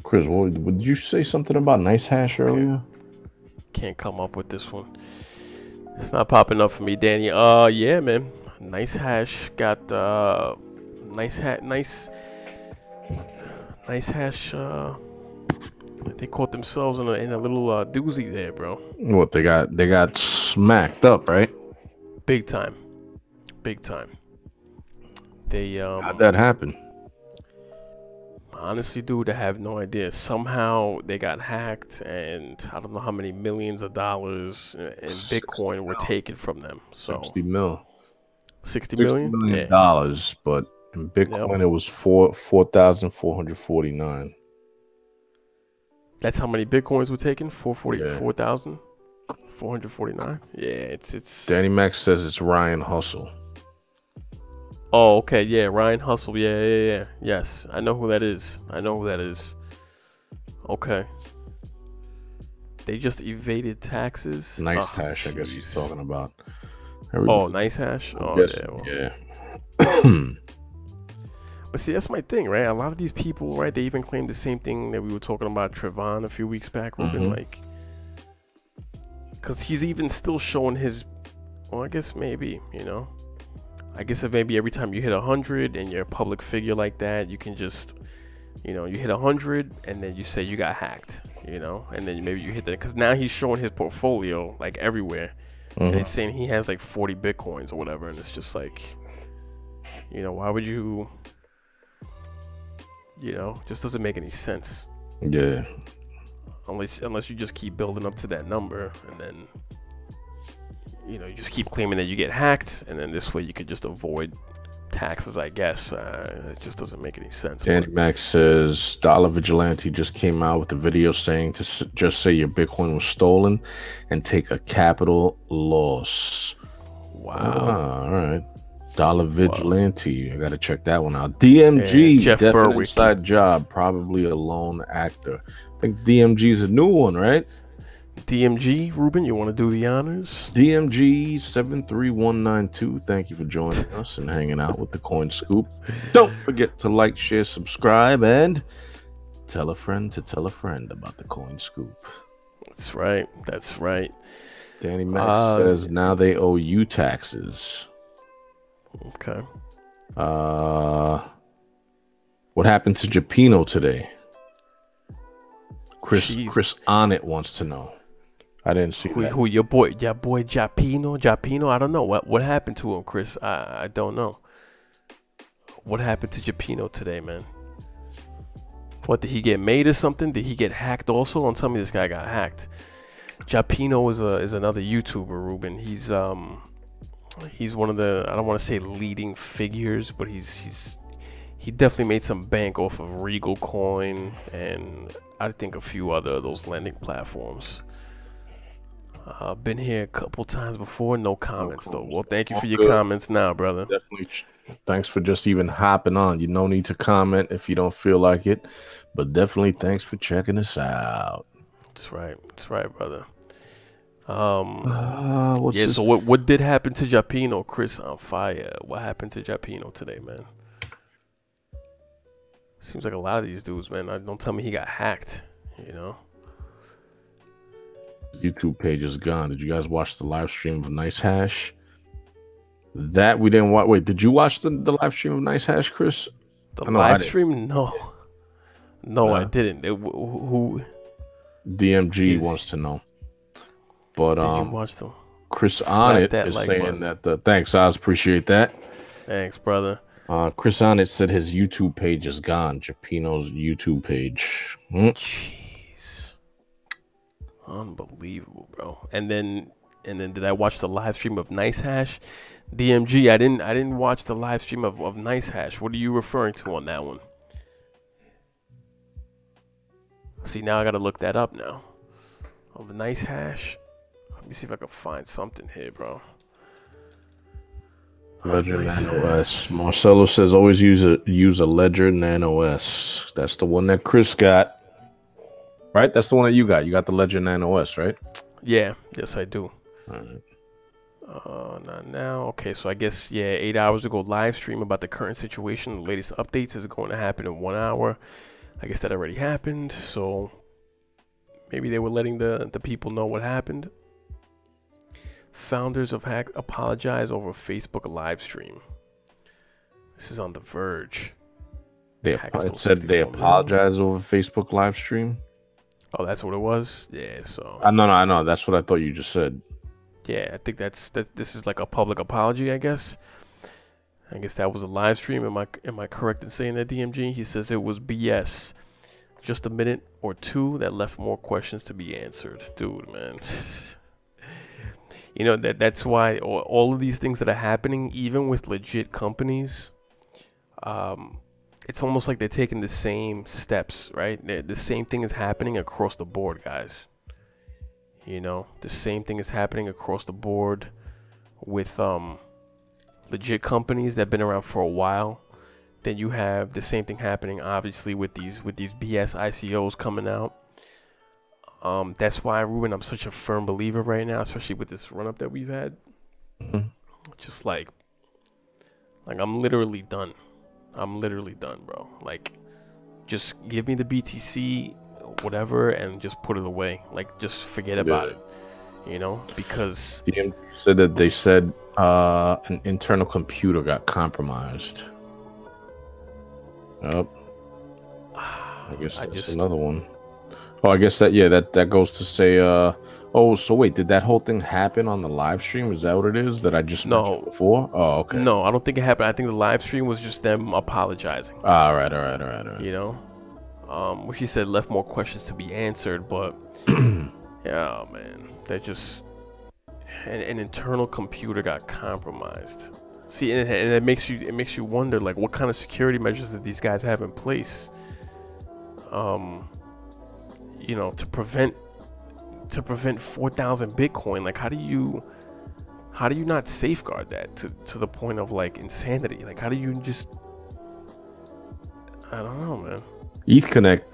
Chris, did you say something about Nice Hash earlier?
Can't come up with this one. It's not popping up for me, Danny. Yeah, man. Nice Hash got nice Hash. They caught themselves in a little doozy there, bro.
What they got smacked up, right?
Big time. They
How'd that happen?
Honestly, dude, I have no idea. Somehow they got hacked, and I don't know how many millions of dollars in Bitcoin were taken from them. So
60 mil.
60 million?
$60 million,
yeah.
But in Bitcoin it was 4,449.
That's how many Bitcoins were taken? 4,449? Yeah, it's
Danny Max says it's Ryan Hustle.
Oh, okay, yeah, Ryan Hustle, yeah. Yes, I know who that is. Okay. They just evaded taxes.
Nice Hash, I guess he's talking about.
Nice Hash? Oh,
yeah.
But see, that's my thing, right? A lot of these people, right, they even claim the same thing that we were talking about Trevon a few weeks back, Ruben, like, because he's even still showing his, well, I guess maybe, I guess if maybe every time you hit 100 and you're a public figure like that, you can just, you hit 100 and then you say you got hacked, and then maybe you hit that, because now he's showing his portfolio like everywhere, and it's saying he has like 40 Bitcoins or whatever, and it's just like, why would you, just doesn't make any sense.
Yeah.
Unless you just keep building up to that number, and then you just keep claiming that you get hacked, and then this way you could just avoid taxes, I guess. It just doesn't make any sense.
Danny Max says Dollar Vigilante just came out with a video saying to just say your Bitcoin was stolen and take a capital loss.
Wow.
All right. Dollar Vigilante. I gotta check that one out. DMG,
Jeff
definite
Berwick.
inside job, probably a lone actor. I think DMG's a new one, right?
DMG, Ruben, you want to do the honors?
DMG 73192. Thank you for joining us and hanging out with the Coin Scoop. Don't forget to like, share, subscribe, and tell a friend to tell a friend about the Coin Scoop.
That's right.
Danny Max says now they owe you taxes.
Okay.
What happened to Japino today? Chris on it wants to know. I didn't see that.
Who your boy Japino? I don't know what happened to him, Chris. I don't know. What happened to Japino today, man? What, did he get made or something? Did he get hacked also? Don't tell me this guy got hacked. Japino is another YouTuber, Ruben. He's one of the, I don't want to say leading figures, but he definitely made some bank off of Regal Coin and I think a few other of those lending platforms. Been here a couple times before, no comments though. Well, thank you
All
for your
good.
comments now, brother.
Definitely. Thanks for just even hopping on. You no need to comment if you don't feel like it, but definitely thanks for checking us out.
That's right, brother.
What's
Yeah.
this?
So what did happen to Japino, Chris on fire? What happened to Japino today, man? Seems like a lot of these dudes, man. Don't tell me he got hacked. You know.
YouTube page is gone. Did you guys watch the live stream of Nice Hash? That we didn't watch. Wait, did you watch the live stream of Nice Hash, Chris?
The live stream? No, I didn't. Who?
DMG wants to know. But
did you watch them?
Chris on it is saying that. Thanks, Oz. Appreciate that.
Thanks, brother.
Chris on it said his YouTube page is gone. Japino's YouTube page.
Jeez, unbelievable, bro. And then did I watch the live stream of Nice Hash? DMG, I didn't watch the live stream of Nice Hash. What are you referring to on that one? See, now I gotta look that up now. Of Nice Hash. Let me see if I can find something here, bro.
Ledger Nano S. Marcelo says always use a Ledger Nano S. That's the one that Chris got. Right? That's the one that you got. You got the Ledger Nano S, right?
Yeah. Yes, I do.
All right.
Not now. Okay, so I guess, yeah, 8 hours ago, live stream about the current situation. The latest updates is going to happen in 1 hour. I guess that already happened. So maybe they were letting the people know what happened. Founders of Hack apologize over Facebook live stream. This is on The Verge.
It said they apologize over Facebook live stream.
Oh, that's what it was? Yeah, so.
No, I know. That's what I thought you just said.
Yeah, I think this is like a public apology, I guess. I guess that was a live stream. Am I correct in saying that, DMG? He says it was BS. Just a minute or two that left more questions to be answered. Dude, man. You know, that's why all of these things that are happening, even with legit companies, it's almost like they're taking the same steps, right? The same thing is happening across the board, guys. You know, the same thing is happening across the board with legit companies that have been around for a while. Then you have the same thing happening, obviously, with these BS ICOs coming out. That's why, Ruben, I'm such a firm believer right now, especially with this run-up that we've had. Just like I'm literally done. I'm literally done, bro. Like, just give me the BTC, whatever, and just put it away. Like, just forget about it, you know? Because
DM said that they said an internal computer got compromised. Yep. I guess that's another one. Oh, I guess that goes to say, oh, so wait, did that whole thing happen on the live stream? Is that what it is that I just mentioned before? Oh, okay.
No, I don't think it happened. I think the live stream was just them apologizing.
All right.
You know, which he said left more questions to be answered, but yeah, man, that just an internal computer got compromised. See, and it makes you wonder, like, what kind of security measures did these guys have in place? You know, to prevent 4,000 Bitcoin. Like, how do you not safeguard that to the point of like insanity? Like, how do you just, I don't know, man.
ETH Connect,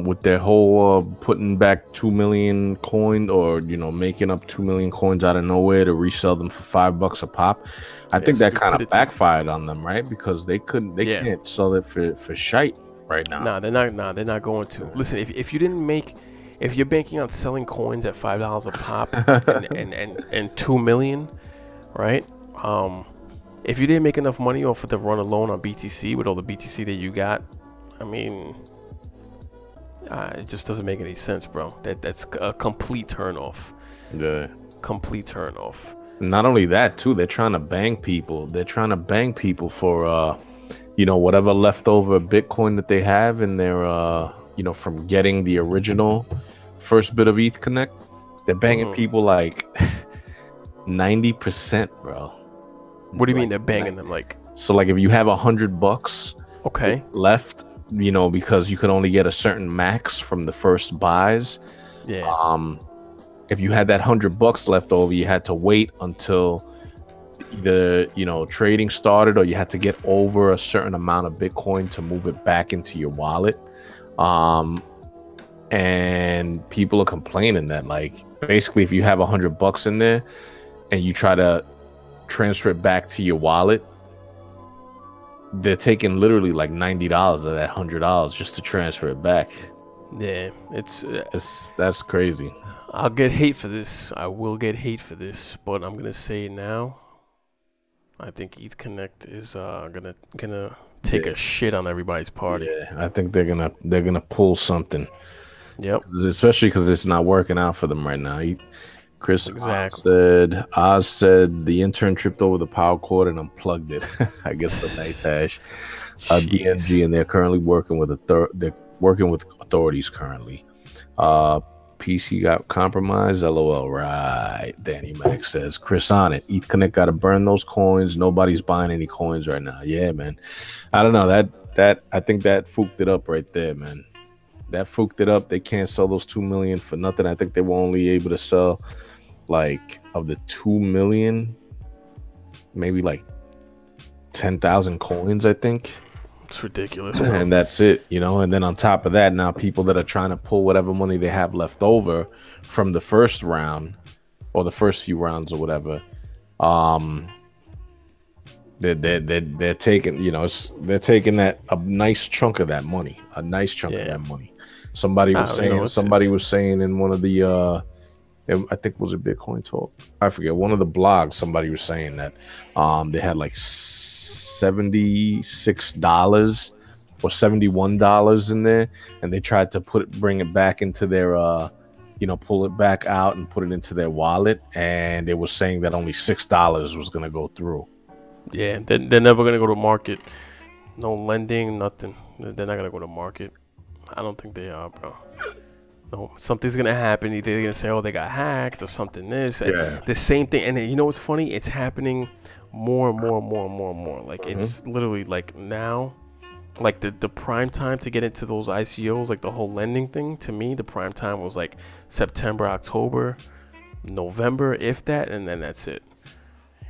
with their whole putting back 2 million coin, or making up 2 million coins out of nowhere to resell them for $5 a pop. I think that kind of backfired on them, right? Because they can't sell it for shite right now.
Nah, they're not going to. Listen, if you're banking on selling coins at $5 a pop and 2 million, right? If you didn't make enough money off of the run alone on BTC with all the BTC that you got, I mean, it just doesn't make any sense, bro. That's a complete turnoff.
Yeah.
Complete turnoff.
Not only that, too, they're trying to bang people. They're trying to bang people for, whatever leftover Bitcoin that they have in their, from getting the original first bit of ETH Connect. They're banging people like 90%, bro.
What do you mean they're banging them? Like,
so like if you have $100 left, because you can only get a certain max from the first buys, if you had that $100 left over, you had to wait until the trading started, or you had to get over a certain amount of Bitcoin to move it back into your wallet. And people are complaining that, like, basically if you have $100 in there and you try to transfer it back to your wallet, they're taking literally like $90 of that $100 just to transfer it back.
Yeah,
that's crazy.
I'll get hate for this. I will get hate for this, but I'm gonna say it now. I think ETH Connect is gonna take a shit on everybody's party.
Yeah, I think they're gonna pull something.
Yep.
Especially because it's not working out for them right now. Chris Oz said the intern tripped over the power cord and unplugged it. I guess a nice hash. DNG, and they're currently working with authorities currently. PC got compromised. LOL. Right. Danny Mac says Chris on it. ETH Connect got to burn those coins. Nobody's buying any coins right now. Yeah, man. I don't know. That I think that fooked it up right there, man. That fooked it up. They can't sell those 2 million for nothing. I think they were only able to sell, like, of the 2 million, maybe like 10,000 coins, I think.
It's ridiculous.
And that's it, and then on top of that, now people that are trying to pull whatever money they have left over from the first round or the first few rounds or whatever, they're taking, they're taking a nice chunk of that money, of that money. Somebody was saying in one of the I think, was it Bitcoin Talk? I forget, one of the blogs, somebody was saying that they had like $76 or $71 in there, and they tried to bring it back into their pull it back out and put it into their wallet, and they were saying that only $6 was going to go through.
Yeah, they're never going to go to market. No lending, nothing. They're not going to go to market. I don't think they are, bro. No, something's gonna happen. Either they're gonna say, "Oh, they got hacked," or something. The same thing. And you know what's funny? It's happening more and more and more and more and more. Like, it's literally like now, like the prime time to get into those ICOs, like the whole lending thing. To me, the prime time was like September, October, November, if that, and then that's it.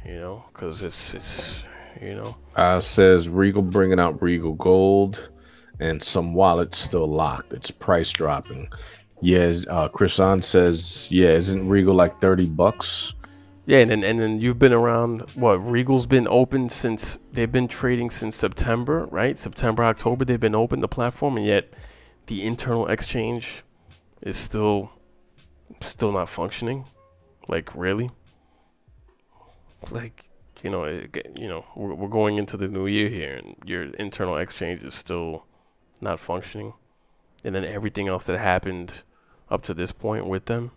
Because it's
says Regal bringing out Regal Gold. And some wallets still locked. It's price dropping. Yes, Chrisan says, yeah, isn't Regal like $30?
Yeah, and then you've been around. What, Regal's been open since they've been trading since September, right? September, October, they've been open, the platform, and yet the internal exchange is still not functioning. Like, really? Like, we're going into the new year here, and your internal exchange is still not functioning, and then everything else that happened up to this point with them,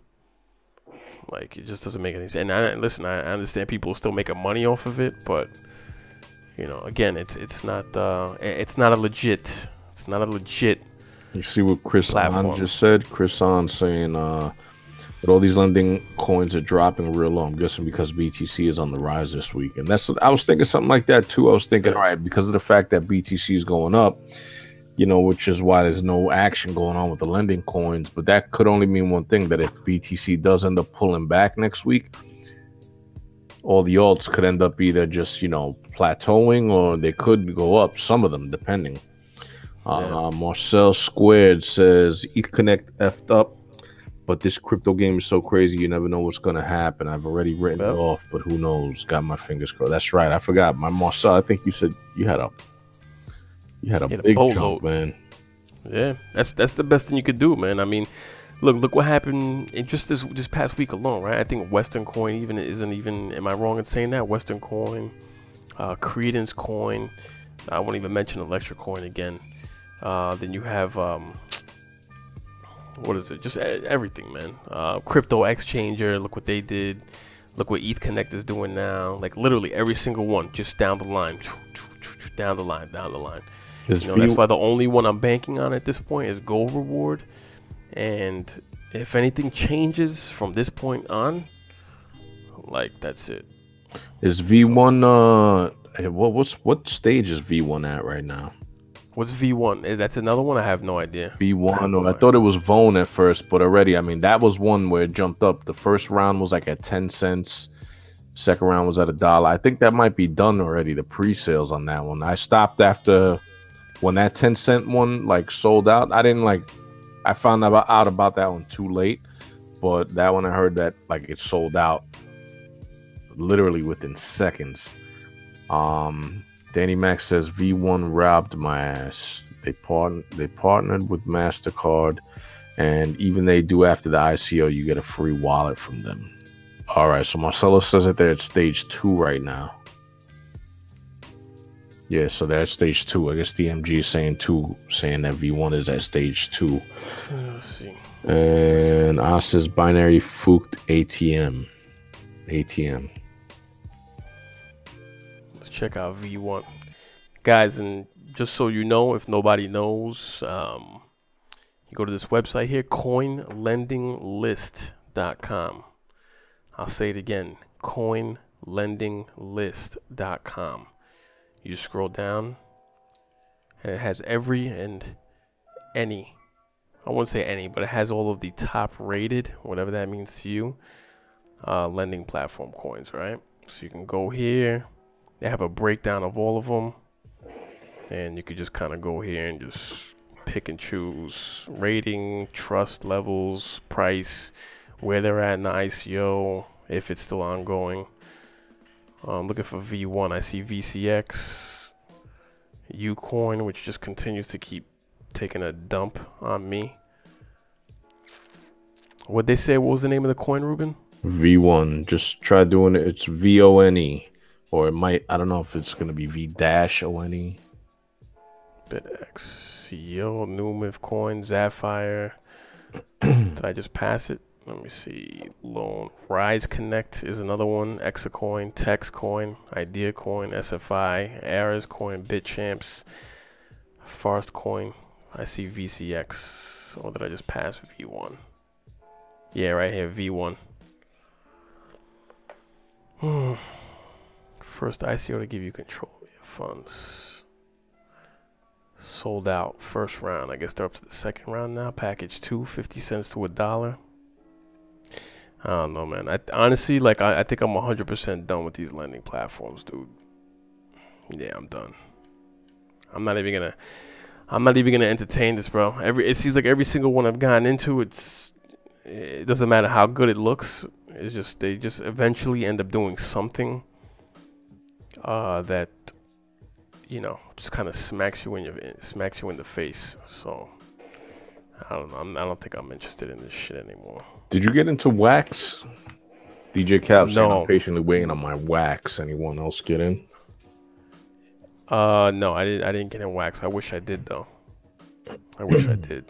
like, it just doesn't make any sense. And I understand people still making money off of it, but again, it's not a legit.
You see what Chris on just said? Chris on saying but all these lending coins are dropping real low. I'm guessing because BTC is on the rise this week, and that's what I was thinking. Something like that too. I was thinking, all right, because of the fact that BTC is going up, which is why there's no action going on with the lending coins. But that could only mean one thing, that if BTC does end up pulling back next week, all the alts could end up either just, plateauing, or they could go up, some of them, depending. Marcel Squared says, ETH Connect effed up, but this crypto game is so crazy, you never know what's going to happen. I've already written it off, but who knows? Got my fingers crossed. That's right. I forgot. My Marcel, I think you said you had a big jump, man.
Yeah, that's the best thing you could do, man. I mean, look what happened in just this past week alone, right? I think Western Coin isn't even. Am I wrong in saying that? Western Coin, Credence Coin. I won't even mention Electra Coin again. Then you have what is it? Just everything, man. Crypto Exchanger. Look what they did. Look what ETH Connect is doing now. Like, literally every single one, just down the line, down the line. That's why the only one I'm banking on at this point is Gold Reward. And if anything changes from this point on, like, that's it.
Is V1 what stage is V1 at right now?
What's V1? That's another one. I have no idea.
V1, or I thought it was Vone at first, but already, I mean, that was one where it jumped up. The first round was like at 10 cents. Second round was at $1. I think that might be done already. The pre-sales on that one. I stopped after when that 10-cent one like sold out. I found out about that one too late, but that one I heard that like it sold out literally within seconds. Danny Mac says V1 robbed my ass. They partnered with MasterCard, and even they do after the ICO, you get a free wallet from them. All right, so Marcelo says that they're at stage 2 right now. Yeah, so they're at stage 2. I guess DMG is saying that V1 is at stage 2.
Let's see.
And I says binary fooked ATM.
Check out V1, guys. And just so you know, if nobody knows, you go to this website here, coinlendinglist.com. I'll say it again, coinlendinglist.com. You just scroll down and it has every and any, I wouldn't say any, but it has all of the top rated, whatever that means to you, lending platform coins, right? So you can go here. They have a breakdown of all of them, and you could just kind of go here and just pick and choose rating, trust levels, price, where they're at in the ICO, if it's still ongoing. Looking for V1, I see VCX, Ucoin, which just continues to keep taking a dump on me. What'd they say? What was the name of the coin, Ruben?
V1. Just try doing it. It's VONE. Or it might, I don't know if it's going to be V-ONE.
BitX, CEO, Numif Coin, Zapfire. Did I just pass it? Let me see. Loan. Rise Connect is another one. Exacoin, Tex Coin, Idea Coin, SFI, Ares Coin, BitChamps, Forest Coin. I see VCX. Or did I just pass V1? Yeah, right here, V1. First ICO to give you control of your funds. Sold out first round. I guess they're up to the second round now. Package 2, 50 cents to $1. I don't know, man. Honestly, like, I think I'm 100% done with these lending platforms, dude. Yeah, I'm done. I'm not even gonna entertain this, bro. It seems like every single one I've gotten into, it doesn't matter how good it looks. It's just they just eventually end up doing something that, you know, just kind of smacks you in the face. So I don't know. I don't think I'm interested in this shit anymore.
Did you get into wax? DJ Cap saying
No.
I'm patiently waiting on my wax. Anyone else get in?
No, I didn't get in wax. I wish I did though. I wish I did.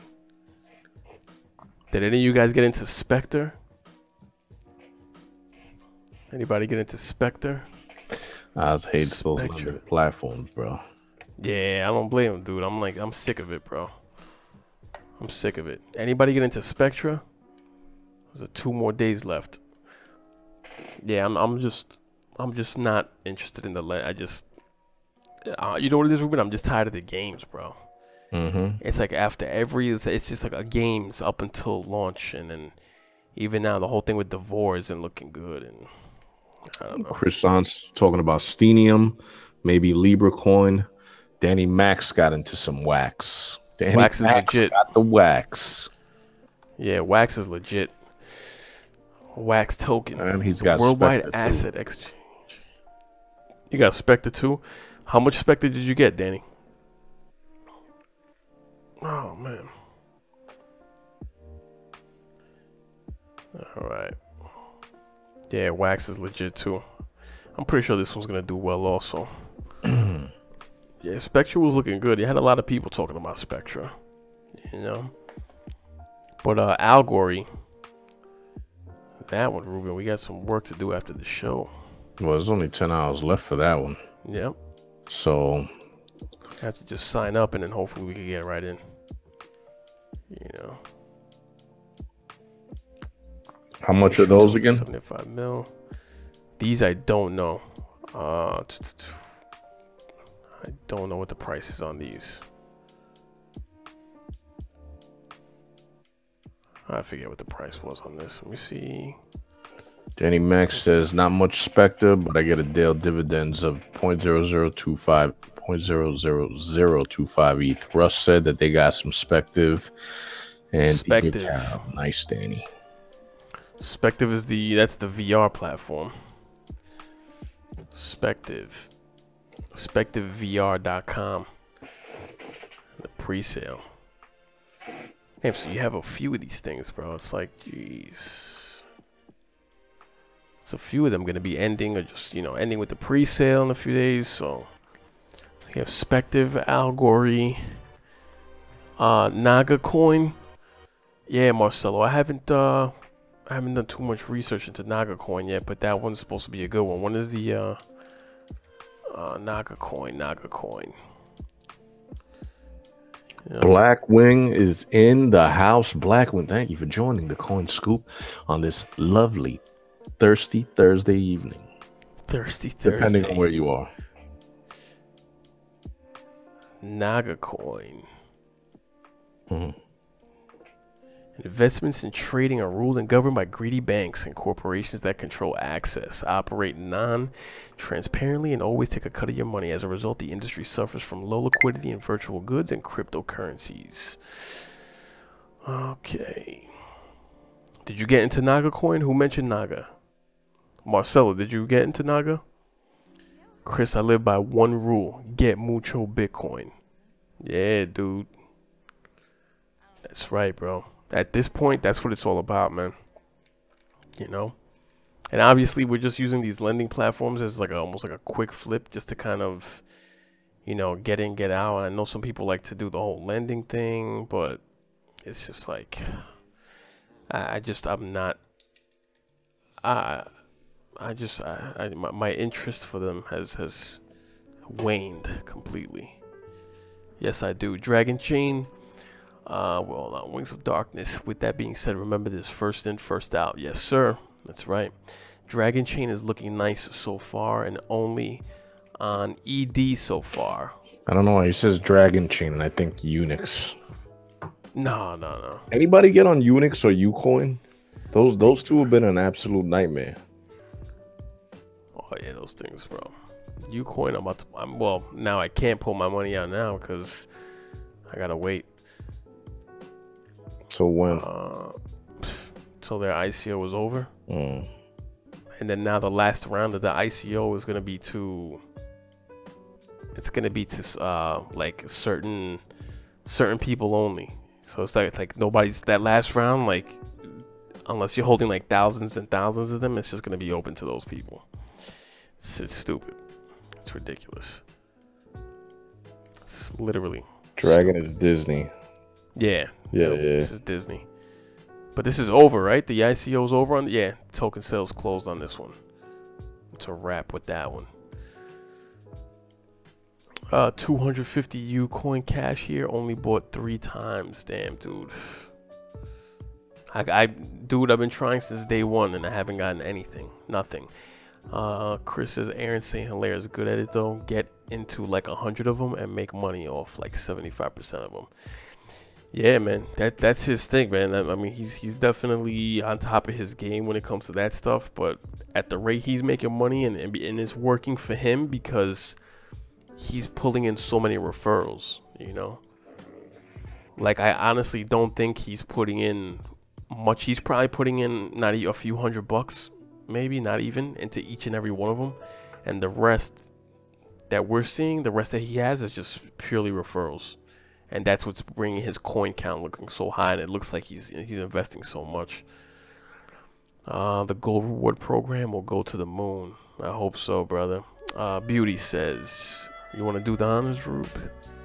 Did any of you guys get into Spectre? Anybody get into Spectre?
I was hating those lending platforms, bro.
Yeah, I don't blame him, dude. I'm sick of it, bro. I'm sick of it. Anybody get into Spectra? There's 2 more days left. Yeah, I'm just not interested in the I just you know what it is, Ruben? I'm just tired of the games, bro. It's like after it's just like a games up until launch, and then even now the whole thing with Devore isn't looking good, and I don't know.
Chris On's talking about Stenium, maybe Libra coin. Danny Max got into some wax. Danny
Wax is legit.
Got the wax.
Yeah, wax is legit. Wax token.
And he's got
Worldwide
Spectre
Asset
too.
Exchange. You got Spectre too? How much Spectre did you get, Danny? Oh, man. All right. Yeah, wax is legit too. I'm pretty sure this one's going to do well also. Yeah, Spectra was looking good. You had a lot of people talking about Spectra, you know. But Algory, that one, Ruben, we got some work to do after the show.
Well, there's only 10 hours left for that one.
Yep.
So
I have to just sign up, and then hopefully we can get right in. You know.
how much are those again?
75 mil. These I don't know. I don't know what the price is on these. I forget what the price was on this. Let me see.
Danny Max says not much Spectre, but I get a Dale dividends of 0.0025 ETH. Russ said that they got some Spective and
Spective.
Nice, Danny.
Spective is that's the VR platform. Spective. SpectiveVR.com. The pre-sale. Damn, so you have a few of these things, bro. It's like, jeez. So a few of them going to be ending, or just, you know, ending with the pre-sale in a few days. So you have Spective, Algory, Naga Coin. Yeah, Marcelo, I haven't done too much research into Naga Coin yet, but that one's supposed to be a good one. When is the Naga Coin? Yeah.
Blackwing is in the house. Blackwing, thank you for joining the Coin Scoop on this lovely, thirsty Thursday evening.
Thirsty Thursday.
Depending on where you are.
Naga Coin.
Mm-hmm.
Investments and trading are ruled and governed by greedy banks and corporations that control access, operate non-transparently, and always take a cut of your money. As a result, the industry suffers from low liquidity in virtual goods and cryptocurrencies. Okay. Did you get into Naga Coin? Who mentioned Naga? Marcelo, did you get into Naga? Chris, I live by one rule. Get mucho Bitcoin. Yeah, dude. That's right, bro. At this point, that's what it's all about, man. You know? And obviously, we're just using these lending platforms as like almost like a quick flip just to kind of, you know, get in, get out. And I know some people like to do the whole lending thing, but it's just like, my interest for them has waned completely. Yes, I do. Dragon Chain. Well, Wings of Darkness. With that being said, remember this: first in, first out. Yes, sir. That's right. Dragon Chain is looking nice so far, and only on ED so far.
I don't know why he says Dragon Chain, and I think Unix.
No.
Anybody get on Unix or Ucoin? Those two have been an absolute nightmare.
Oh yeah, those things, bro. Ucoin, well, now I can't pull my money out now because I gotta wait.
So when?
Till their ICO was over.
Mm.
And then now the last round of the ICO is gonna be to. It's gonna be to like certain people only. So it's like nobody's that last round, like unless you're holding like thousands and thousands of them, it's just gonna be open to those people. It's stupid. It's ridiculous. It's literally.
Dragon
stupid.
is Disney.
Yeah.
Yeah.
This is Disney. But this is over, right? The ICO's over on token sales closed on this one. It's a wrap with that one. 250 Ucoin cash here, only bought 3 times. Damn, dude. Dude, I've been trying since day one and I haven't gotten anything. Nothing. Chris says Aaron St. Hilaire is good at it though. Get into like 100 of them and make money off like 75% of them. Yeah, man, that's his thing, man. I mean, he's definitely on top of his game when it comes to that stuff. But at the rate he's making money and it's working for him because he's pulling in so many referrals, you know. Like I honestly don't think he's putting in much. He's probably putting in not a few $100, maybe not even, into each and every one of them, and the rest that we're seeing, the rest that he has is just purely referrals. And that's what's bringing his coin count looking so high, and it looks like he's investing so much. The gold reward program will go to the moon. I hope so, brother. Beauty says, you want to do the honors, Rube?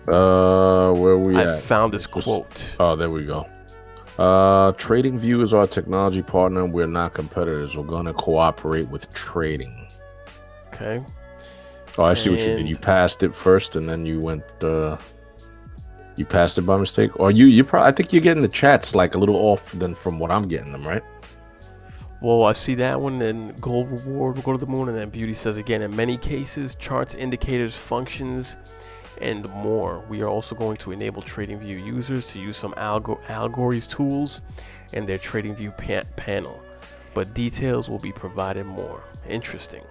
Where we at?
I found this quote.
Oh, there we go. TradingView is our technology partner. We're not competitors. We're going to cooperate with trading.
Okay.
Oh, I see what you did. You passed it first, and then you went... You passed it by mistake, or you probably. I think you're getting the chats like a little off than from what I'm getting them, right?
Well, I see that one. Then gold reward will go to the moon, and then Beauty says again. In many cases, charts, indicators, functions, and more. We are also going to enable TradingView users to use some Algory's tools in their TradingView panel, but details will be provided more. Interesting.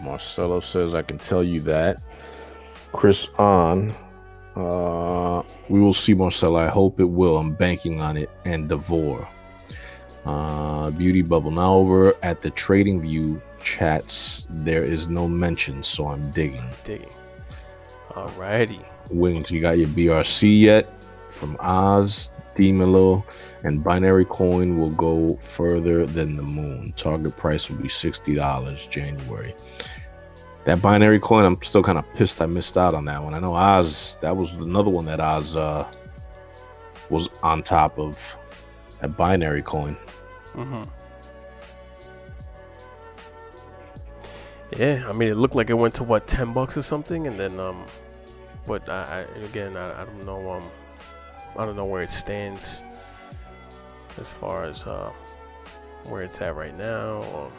Marcelo says, I can tell you that. Chris on. We will see, Marcelo. I hope it will. I'm banking on it. And Devore. Beauty Bubble. Now over at the TradingView chats, there is no mention, so I'm digging.
Alrighty.
Wings, you got your BRC yet? From Oz, Demilo, and Binary Coin will go further than the moon. Target price will be $60 January. That Binary Coin, I'm still kind of pissed I missed out on that one. I know Oz, that was another one that Oz was on top of, that Binary Coin.
Yeah, I mean, it looked like it went to what, $10 or something, and then but I don't know, I don't know where it stands as far as where it's at right now.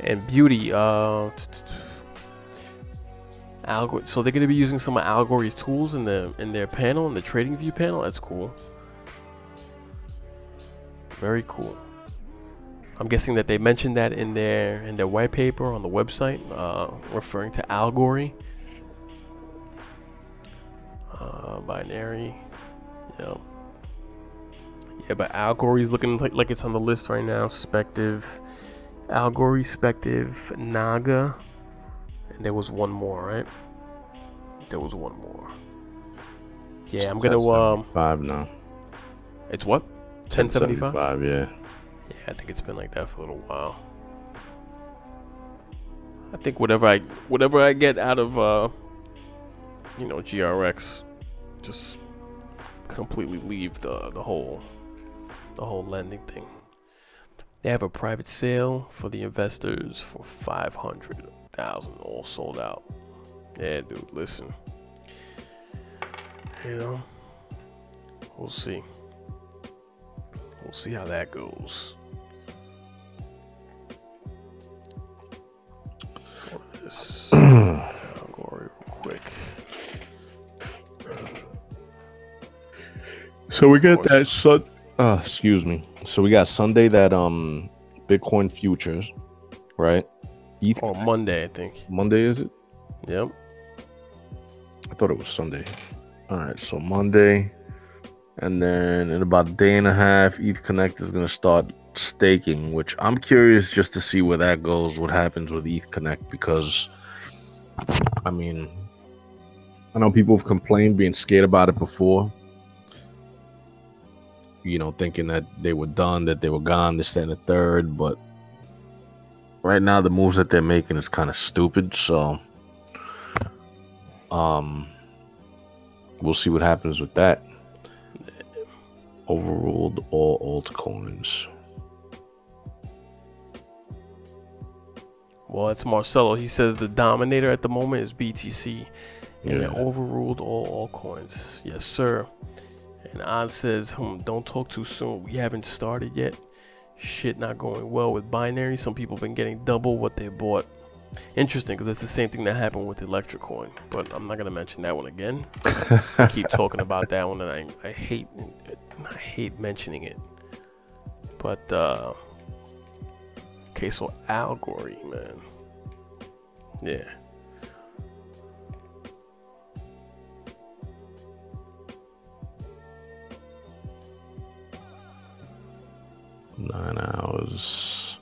And Beauty, so they're gonna be using some of Algory's tools in their panel, in the TradingView panel. That's cool. Very cool. I'm guessing that they mentioned that in their white paper on the website, referring to Algory. Binary. Yep. Yeah, but Algory's looking like it's on the list right now. Spective, Algory, Spective, Naga, and there was one more, right? There was one more. Yeah, I'm gonna
5 now.
It's what? 1075?
Yeah.
Yeah, I think it's been like that for a little while. I think whatever I get out of GRX, just completely leave the whole lending thing. They have a private sale for the investors for 500,000, all sold out. Yeah, dude, listen. We'll see. We'll see how that goes. I'll go real quick.
So we got that excuse me. So we got Sunday that Bitcoin futures, right?
Monday, I think.
Monday, is it?
Yep.
I thought it was Sunday. All right, so Monday, and then in about a day and a half, ETH Connect is gonna start staking, which I'm curious just to see where that goes, what happens with ETH Connect, because I mean, I know people have complained, being scared about it before, thinking that they were done, that they were gone, this, that, and the third, but right now the moves that they're making is kind of stupid, so we'll see what happens with that. Overruled all altcoins.
Well, it's Marcelo. He says the dominator at the moment is BTC, and
Yeah.
it overruled all altcoins. Yes, sir. And Oz says, don't talk too soon. We haven't started yet. Shit not going well with binary. Some people have been getting double what they bought. Interesting, because it's the same thing that happened with Electrocoin, but I'm not gonna mention that one again. I keep talking about that one, and I hate mentioning it. But okay, so Algory, man, yeah.
Nine hours.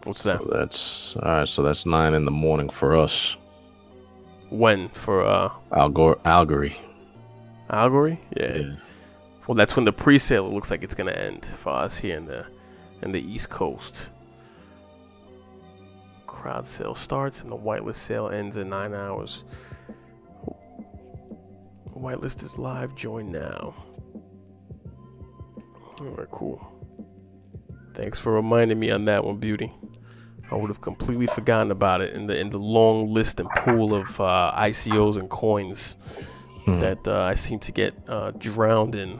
What's that?
So that's all right. So that's 9 in the morning for us.
When for
Algory.
Algory? Yeah. Well, that's when the pre-sale looks like it's gonna end for us here in the East Coast. Crowd sale starts and the whitelist sale ends in 9 hours. Whitelist is live. Join now. All right, cool. Thanks for reminding me on that one, Beauty. I would have completely forgotten about it in the long list and pool of ICOs and coins that I seem to get drowned in.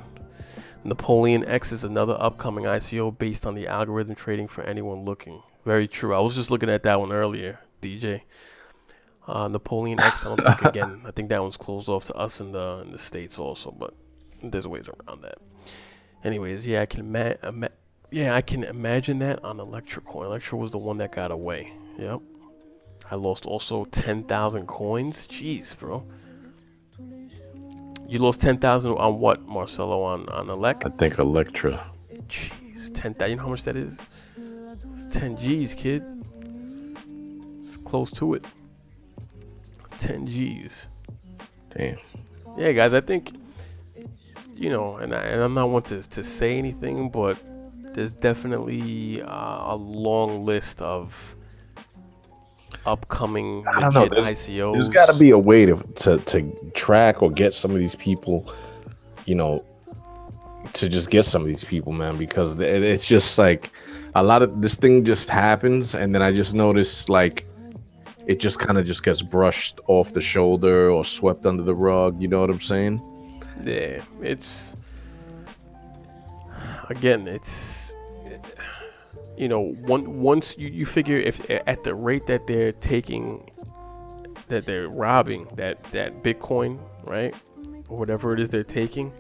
Napoleon X is another upcoming ICO based on the algorithm trading for anyone looking. Very true. I was just looking at that one earlier. DJ. Napoleon X, I don't think again. I think that one's closed off to us in the States also, but there's ways around that. Anyways, yeah, I can imagine that on Electra coin. Electra was the one that got away. Yep. I lost also 10,000 coins. Jeez, bro. You lost 10,000 on what, Marcelo? On Elect?
I think Electra.
Jeez, 10,000. You know how much that is? It's 10 G's, kid. It's close to it. 10 G's.
Damn.
Yeah, guys, I think, and I'm not one to say anything, but there's definitely a long list of upcoming legit ICOs.
There's got to be a way to track or get some of these people, to just get some of these people, man, because it's just like a lot of this thing just happens, and then I just notice like it just kind of just gets brushed off the shoulder or swept under the rug. You know what I'm saying?
Yeah, it's once you figure if at the rate that they're taking, that they're robbing that Bitcoin, right, or whatever it is they're taking,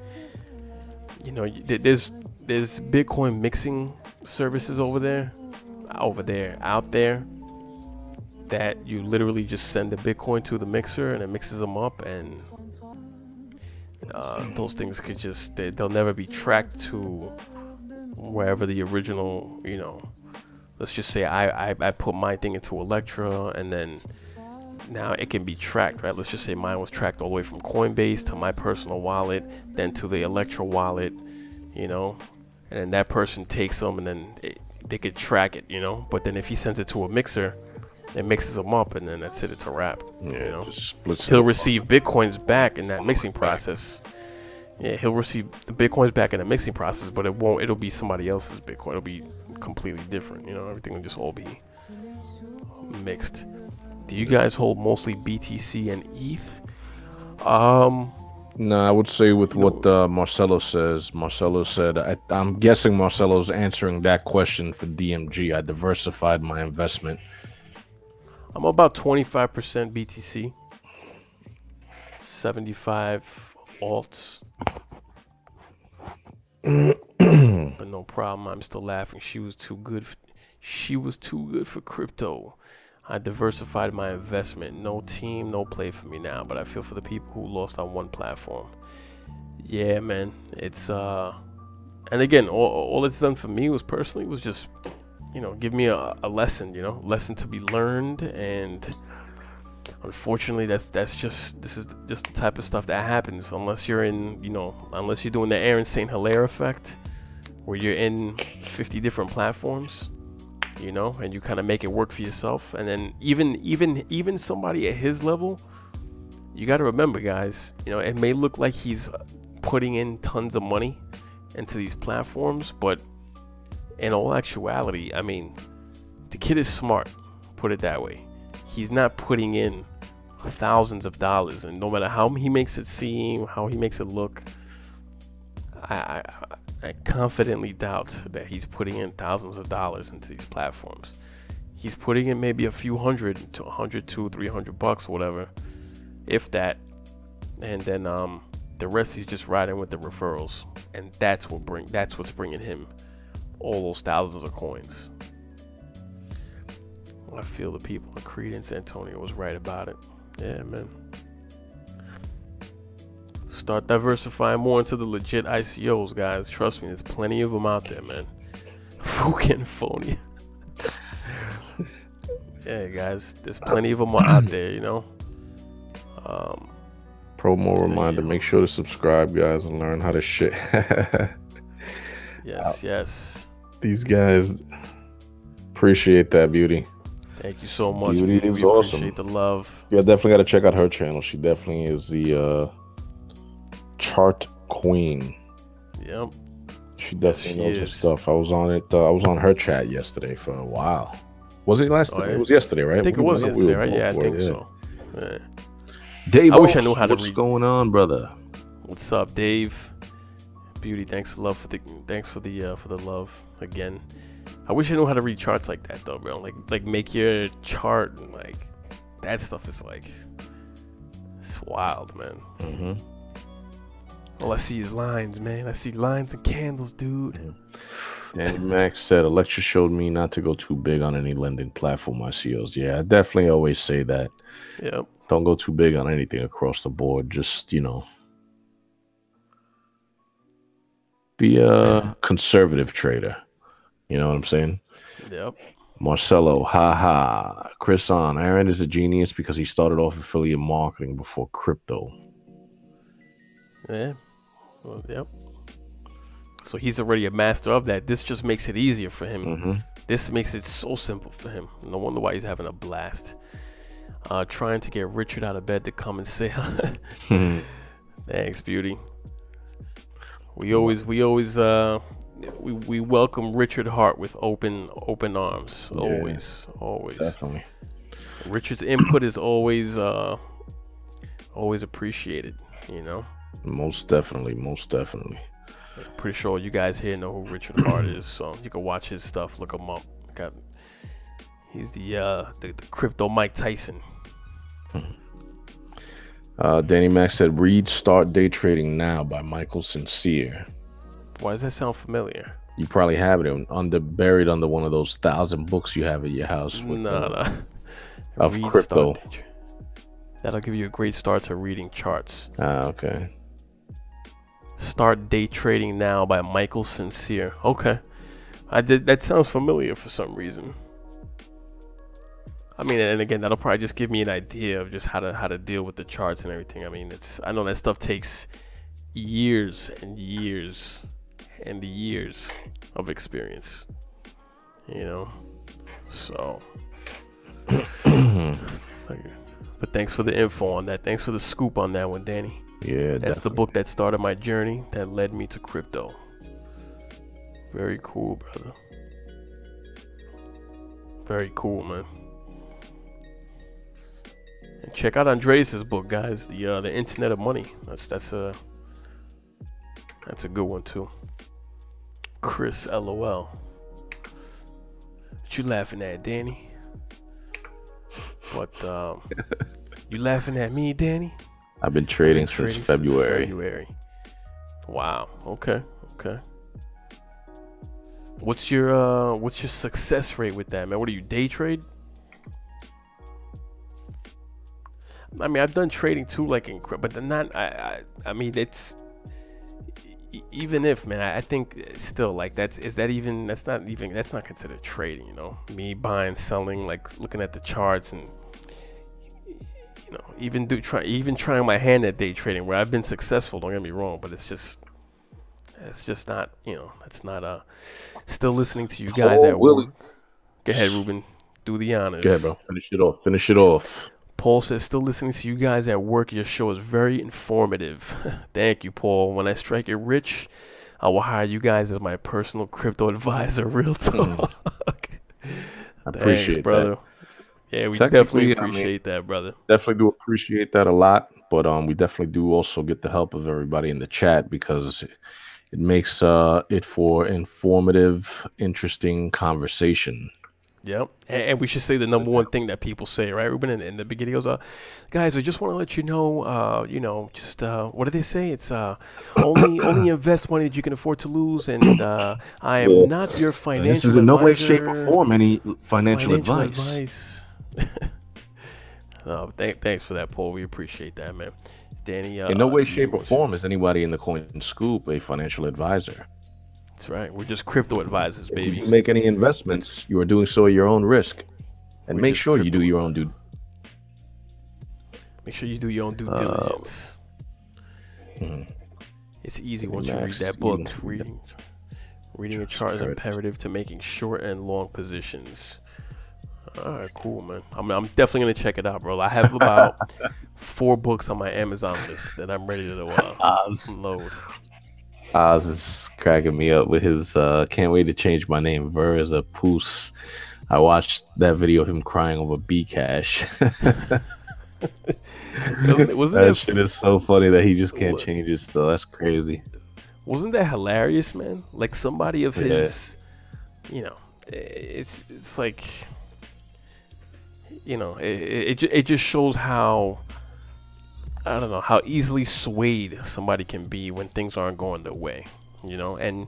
there's Bitcoin mixing services out there that you literally just send the Bitcoin to the mixer and it mixes them up, and those things could just they'll never be tracked to wherever the original, let's just say I put my thing into Electra, and then now it can be tracked, right? Let's just say mine was tracked all the way from Coinbase to my personal wallet, then to the Electra wallet, and then that person takes them, and then they could track it, but then if he sends it to a mixer, it mixes them up, and then that's it. It's a wrap. He'll receive Bitcoins back in that mixing process. Yeah, he'll receive the Bitcoins back in the mixing process, but it'll be somebody else's Bitcoin. It'll be completely different. Everything will just all be mixed. Do you guys hold mostly BTC and ETH?
No, I would say with what Marcelo says. Marcelo said, I'm guessing Marcelo's answering that question for DMG. I diversified my investment.
I'm about 25% BTC, 75 alts. But no problem. I'm still laughing. She was too good for crypto. I diversified my investment. No team, no play for me now. But I feel for the people who lost on one platform. Yeah, man. It's and again, all it's done for me was just, give me a lesson, lesson to be learned. And unfortunately, this is just the type of stuff that happens unless you're unless you're doing the Aaron St. Hilaire effect, where you're in 50 different platforms, and you kind of make it work for yourself. And then even somebody at his level, you got to remember, guys, it may look like he's putting in tons of money into these platforms, but in all actuality, I mean, the kid is smart, put it that way. He's not putting in thousands of dollars, and no matter how he makes it seem, how he makes it look, I confidently doubt that he's putting in thousands of dollars into these platforms. He's putting in maybe a few $100 to $100 to $300, whatever, if that, and then the rest he's just riding with the referrals, and that's what's bringing him all those thousands of coins. I feel the people in Credence Antonio was right about it. Yeah, man. Start diversifying more into the legit ICOs, guys. Trust me, there's plenty of them out there, man. Fucking phony. Yeah, guys, there's plenty of them out there,
Promo reminder, make sure to subscribe, guys, and learn how to shit.
Yes.
These guys appreciate that, Beauty.
Thank you so much.
Beauty is awesome.
Appreciate the love.
Yeah, definitely got to check out her channel. She definitely is the chart queen.
Yep.
She definitely knows her stuff. I was on it. I was on her chat yesterday for a while. Was it last?
Yeah.
It was yesterday, right?
I think it was yesterday, right? Yeah, I think so. Yeah.
Dave,
I wish I knew how to read.
What's going on, brother?
What's up, Dave? Beauty, thanks for the love again. I wish I knew how to read charts like that though, bro. Like make your chart and like that stuff is like it's wild, man.
Mm-hmm.
All I see is lines, man. I see lines and candles, dude.
Danny Max said, Alexa showed me not to go too big on any lending platform ICOs. Yeah, I definitely always say that.
Yep.
Don't go too big on anything across the board. Just, be a conservative trader. You know what I'm saying?
Yep.
Marcelo, haha. Chris on. Aaron is a genius because he started off affiliate marketing before crypto.
Yeah. Well, yep. So he's already a master of that. This just makes it easier for him.
Mm-hmm.
This makes it so simple for him. No wonder why he's having a blast. Trying to get Richard out of bed to come and say hi. Thanks, beauty. We welcome Richard Hart with open arms. Always.
Definitely.
Richard's input is always appreciated,
Most definitely.
I'm pretty sure you guys here know who Richard Hart is, so you can watch his stuff, look him up. He's the crypto Mike Tyson.
Danny Max said, read Start Day Trading Now by Michael Sincere.
Why does that sound familiar?
You probably have it buried under one of those 1,000 books you have at your house with, of
Read
crypto.
That'll give you a great start to reading charts.
Okay.
Start Day Trading Now by Michael Sincere. Okay. That sounds familiar for some reason. I mean, and again, that'll probably just give me an idea of just how to deal with the charts and everything. I mean, I know that stuff takes years and years and years of experience, so but thanks for the info on that. Thanks for the scoop on that one, Danny.
Yeah,
that's definitely the book that started my journey that led me to crypto. Very cool, brother. Very cool, man. And check out Andreas' book, guys. The Internet of Money. That's a good one too. Chris, LOL. What you laughing at, Danny? What you laughing at me, Danny?
I've been trading since February.
Wow. Okay. What's your success rate with that, man? What do you day trade? I mean, I've done trading too, like but not. I mean, it's even if, man, I think still like that's not considered trading. Me buying, selling, like looking at the charts and even trying my hand at day trading where I've been successful. Don't get me wrong, but it's just not. It's not still listening to you guys at work. Go ahead, Ruben. Do the honors.
Yeah, bro. Finish it off.
Paul says, still listening to you guys at work. Your show is very informative. Thank you, Paul. When I strike it rich, I will hire you guys as my personal crypto advisor. Real talk.
I appreciate
brother.
That.
Yeah, we definitely appreciate that, brother.
Definitely do appreciate that a lot. But we definitely do also get the help of everybody in the chat because it makes it for informative, interesting conversation.
Yep, and we should say the number one thing that people say, right, Ruben, in the big videos. Guys, I just want to let you know, what do they say? It's only invest money that you can afford to lose, and I am not your financial advisor.
This is in no way, shape, or form any financial advice.
Thanks for that, Paul. We appreciate that, man. Danny.
In no way, shape, or form is anybody in the Coin Scoop a financial advisor.
That's right. We're just crypto advisors, baby.
If you make any investments, you are doing so at your own risk. And make sure you do your own due.
Make sure you do your own due diligence. It's easy once you read that book. Reading a chart is imperative to making short and long positions. All right, cool, man. I'm definitely gonna check it out, bro. I have about 4 books on my Amazon list that I'm ready to load.
Oz is cracking me up with his can't wait to change my name. Ver is a poos. I watched that video of him crying over Bcash. That shit is so funny that he just can't change it still. That's crazy.
Wasn't that hilarious, man? Like somebody of his, it's like, it just shows how, I don't know, how easily swayed somebody can be when things aren't going their way, And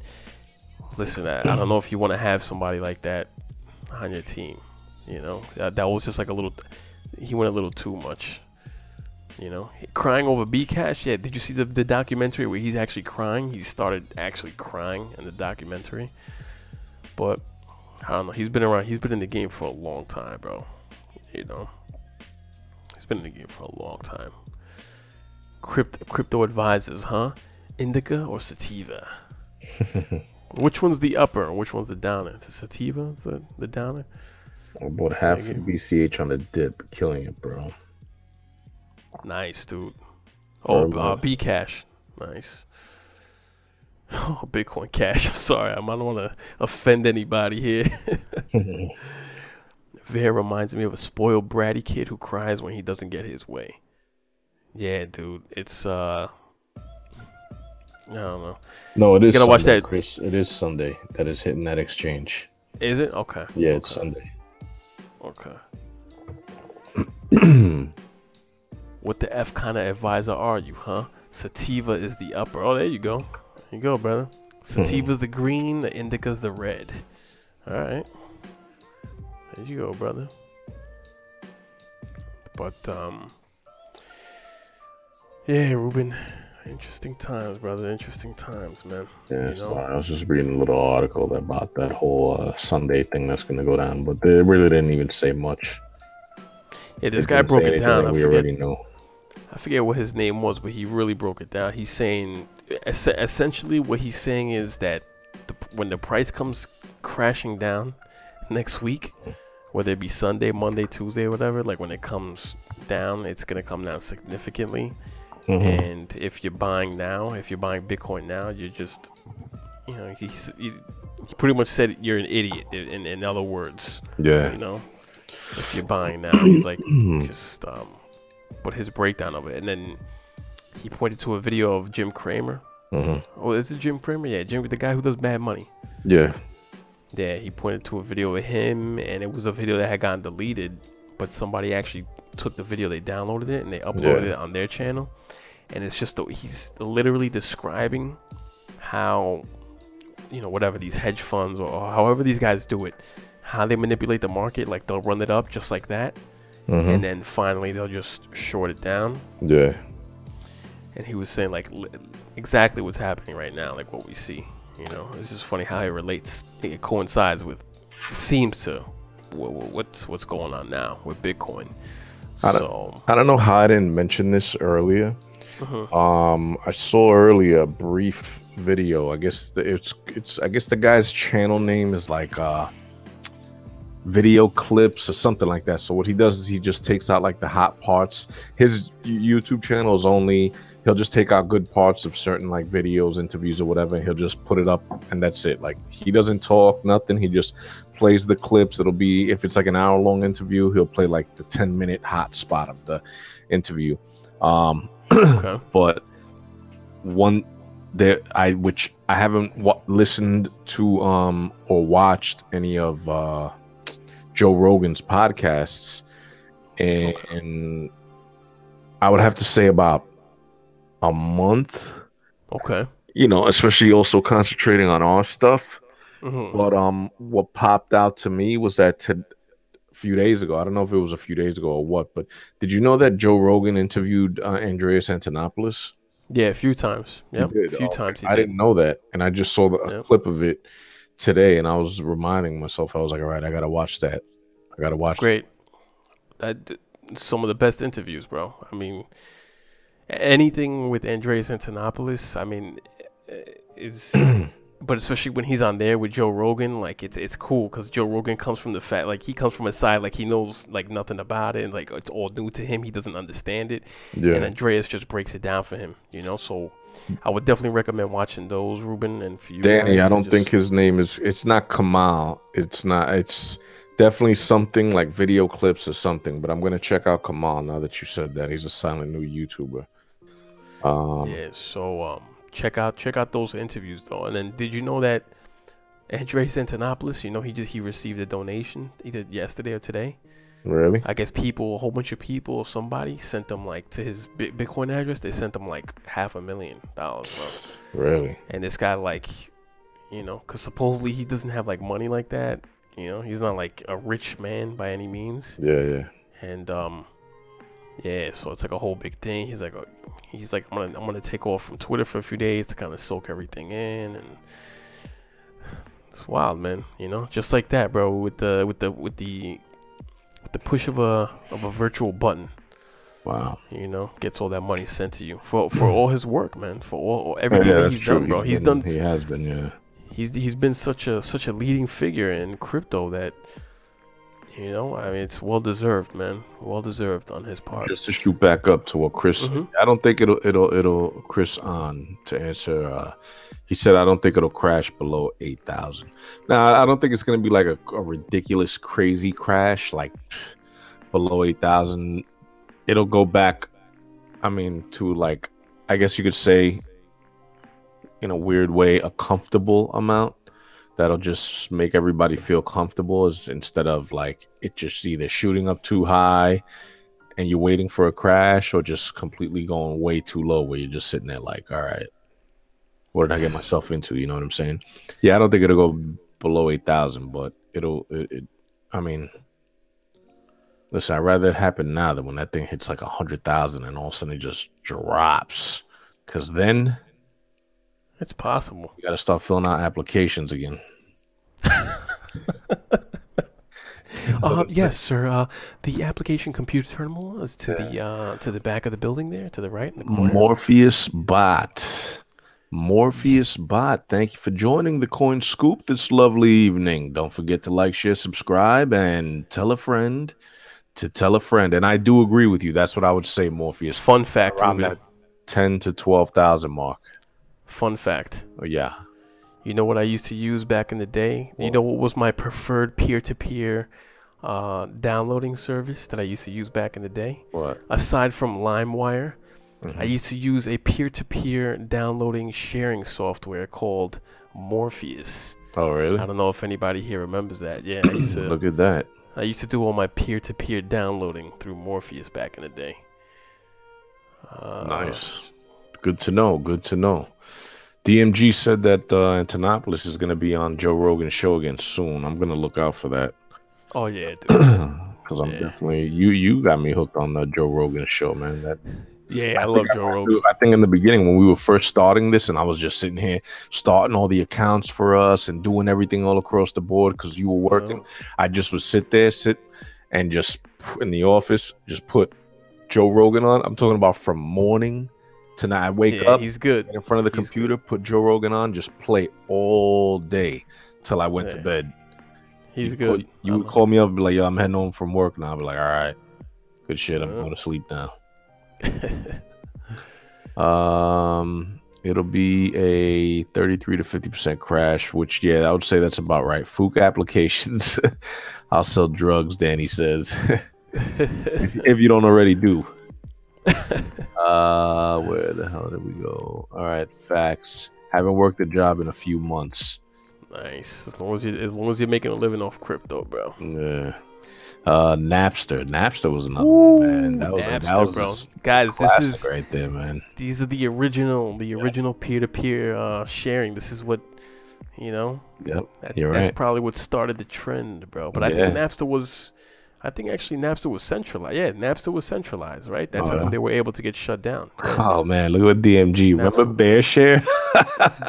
listen, I don't know if you want to have somebody like that on your team, That was just like a little, he went a little too much, Crying over B Cash. Yeah, did you see the documentary where he's actually crying? He started actually crying in the documentary. But I don't know. He's been around. He's been in the game for a long time, bro. He's been in the game for a long time. Crypto advisors, huh? Indica or sativa? Which one's the upper? Which one's the downer? The sativa, the downer.
About half BCH on the dip, killing it, bro.
Nice, dude. Oh, B Cash, nice. Oh, Bitcoin Cash. I'm sorry, I don't want to offend anybody here. Ver reminds me of a spoiled bratty kid who cries when he doesn't get his way. Yeah, dude, it's I don't know.
No, it is.
You gotta watch that,
Chris. It is Sunday that is hitting that exchange.
Is it? Okay.
Yeah, it's Sunday.
Okay. What the F kind of advisor are you, huh? Sativa is the upper. Oh, there you go. There you go, brother. Sativa's the green, the indica's the red. All right. There you go, brother. But, yeah, Ruben. Interesting times, brother. Interesting times, man.
Yeah, sorry. I was just reading a little article about that whole Sunday thing that's going to go down, but they really didn't even say much.
Yeah, this guy broke it down.
We already know.
I forget what his name was, but he really broke it down. He's saying, essentially what he's saying is that when the price comes crashing down next week, whether it be Sunday, Monday, Tuesday, or whatever, like when it comes down, it's going to come down significantly. And if you're buying now, if you're buying Bitcoin now, you're just, he pretty much said you're an idiot, in other words.
Yeah.
If you're buying now, he's like, just, but his breakdown of it. And then he pointed to a video of Jim Cramer. Oh, is it Jim Cramer? Yeah, the guy who does Bad Money.
Yeah.
Yeah, he pointed to a video of him, and it was a video that had gotten deleted, but somebody actually took the video, they downloaded it, and they uploaded it on their channel. And it's just, he's literally describing how, whatever these hedge funds or however these guys do it, how they manipulate the market. Like, they'll run it up just like that. And then finally they'll just short it down.
Yeah. And
he was saying, like, exactly what's happening right now, like what we see. It's just funny how it relates. It coincides with, it seems to, what's going on now with Bitcoin.
I don't know how I didn't mention this earlier. I saw earlier a brief video. I guess the guy's channel name is like video clips or something like that. So what he does is he just takes out like the hot parts. His YouTube channel is only, he'll just take out good parts of certain like videos, interviews or whatever, and he'll just put it up, and that's it. Like, he doesn't talk, nothing. He just plays the clips. It'll be, if it's like an hour-long interview, he'll play like the 10-minute hot spot of the interview.
Okay.
But one there, which I haven't listened to or watched any of Joe Rogan's podcasts, and I would have to say about a month.
Okay.
Especially also concentrating on our stuff. But what popped out to me was that a few days ago, I don't know if it was a few days ago or what, but did you know that Joe Rogan interviewed Andreas Antonopoulos?
Yeah, a few times. Yeah, a few times.
I didn't know that, and I just saw a clip of it today, and I was reminding myself, I was like, all right, I gotta watch that. I gotta watch.
Great. Some of the best interviews, bro. I mean, anything with Andreas Antonopoulos, I mean, is but especially when he's on there with Joe Rogan, like it's cool because Joe Rogan comes from he comes from a side like he knows like nothing about it, and like it's all new to him. He doesn't understand it, and Andreas just breaks it down for him. So I would definitely recommend watching those, Ruben, and for you,
Danny. I don't think his name is. It's not Kamal. It's not. It's definitely something like video clips or something. But I'm gonna check out Kamal now that you said that. He's a silent new YouTuber.
Yeah. So check out those interviews though. And then did you know that Andres Antonopoulos, you know, he received a donation either yesterday or today.
Really?
I guess a whole bunch of people, or somebody sent them like to his Bitcoin address. They sent him like $500,000, bro.
Really?
And this guy, like, you know, because supposedly he doesn't have like money like that. You know, he's not like a rich man by any means.
Yeah.
And yeah, so it's like a whole big thing. He's like, I'm gonna take off from Twitter for a few days to kind of soak everything in, and it's wild, man. You know, just like that, bro. With the push of a virtual button.
Wow.
You know, gets all that money sent to you for all his work, man. For all everything that he's done, bro. He has been, yeah. He's been such a leading figure in crypto that, you know, I mean, it's well deserved, man. Well deserved on his part.
Just to shoot back up to what Chris, I don't think it'll Chris on to answer. He said, I don't think it'll crash below 8,000. Now, I don't think it's gonna be like a ridiculous, crazy crash like below 8,000. It'll go back, I mean, to like, I guess you could say, in a weird way, a comfortable amount that'll just make everybody feel comfortable, is instead of like it just either shooting up too high and you're waiting for a crash, or just completely going way too low where you're just sitting there like, all right, what did I get myself into? You know what I'm saying? Yeah, I don't think it'll go below 8,000, but I mean, listen, I'd rather it happen now than when that thing hits like 100,000 and all of a sudden it just drops. Because then
it's possible.
You got to start filling out applications again.
Yes, sir. The application computer terminal is to the back of the building there, to the right in the corner.
Morpheus Bot. Thank you for joining the Coin Scoop this lovely evening. Don't forget to like, share, subscribe, and tell a friend to tell a friend. And I do agree with you. That's what I would say, Morpheus.
Fun fact,
around that 10 to 12,000 mark.
Fun fact.
Oh, yeah.
You know what I used to use back in the day? You know what was my preferred peer-to-peer downloading service that I used to use back in the day?
What?
Aside from LimeWire, I used to use a peer-to-peer downloading sharing software called Morpheus.
Oh, really?
I don't know if anybody here remembers that. Yeah, I used to
look at that.
I used to do all my peer-to-peer downloading through Morpheus back in the day.
Nice. Good to know. Good to know. DMG said that Antonopoulos is going to be on Joe Rogan's show again soon. I'm going to look out for that.
Oh, yeah, dude.
Because I'm definitely... You got me hooked on the Joe Rogan show, man.
I love Joe Rogan.
I think in the beginning when we were first starting this and I was just sitting here starting all the accounts for us and doing everything all across the board because you were working, I just would sit and just in the office, just put Joe Rogan on. I'm talking about from morning to night. I wake up,
he's good
in front of the computer, put Joe Rogan on, just play all day till I went to bed.
He's good.
You would call me up and be like, yo, I'm heading home from work now. I'd be like, all right, good shit. I'm going to sleep now. It'll be a 33 to 50% crash, which I would say that's about right. Fook applications. I'll sell drugs, Danny says. if you don't already do. Where the hell did we go? All right, facts. Haven't worked a job in a few months.
Nice. As long as you're making a living off crypto, bro.
Yeah. Napster was another one, man. That was
bro. Guys, this is
right there, man.
These are the original peer-to-peer sharing. This is what, you know.
Yep.
That's probably what started the trend, bro. But I think Napster was centralized. Yeah, Napster was centralized, right? That's when they were able to get shut down.
Oh man, look at DMG. Remember BearShare?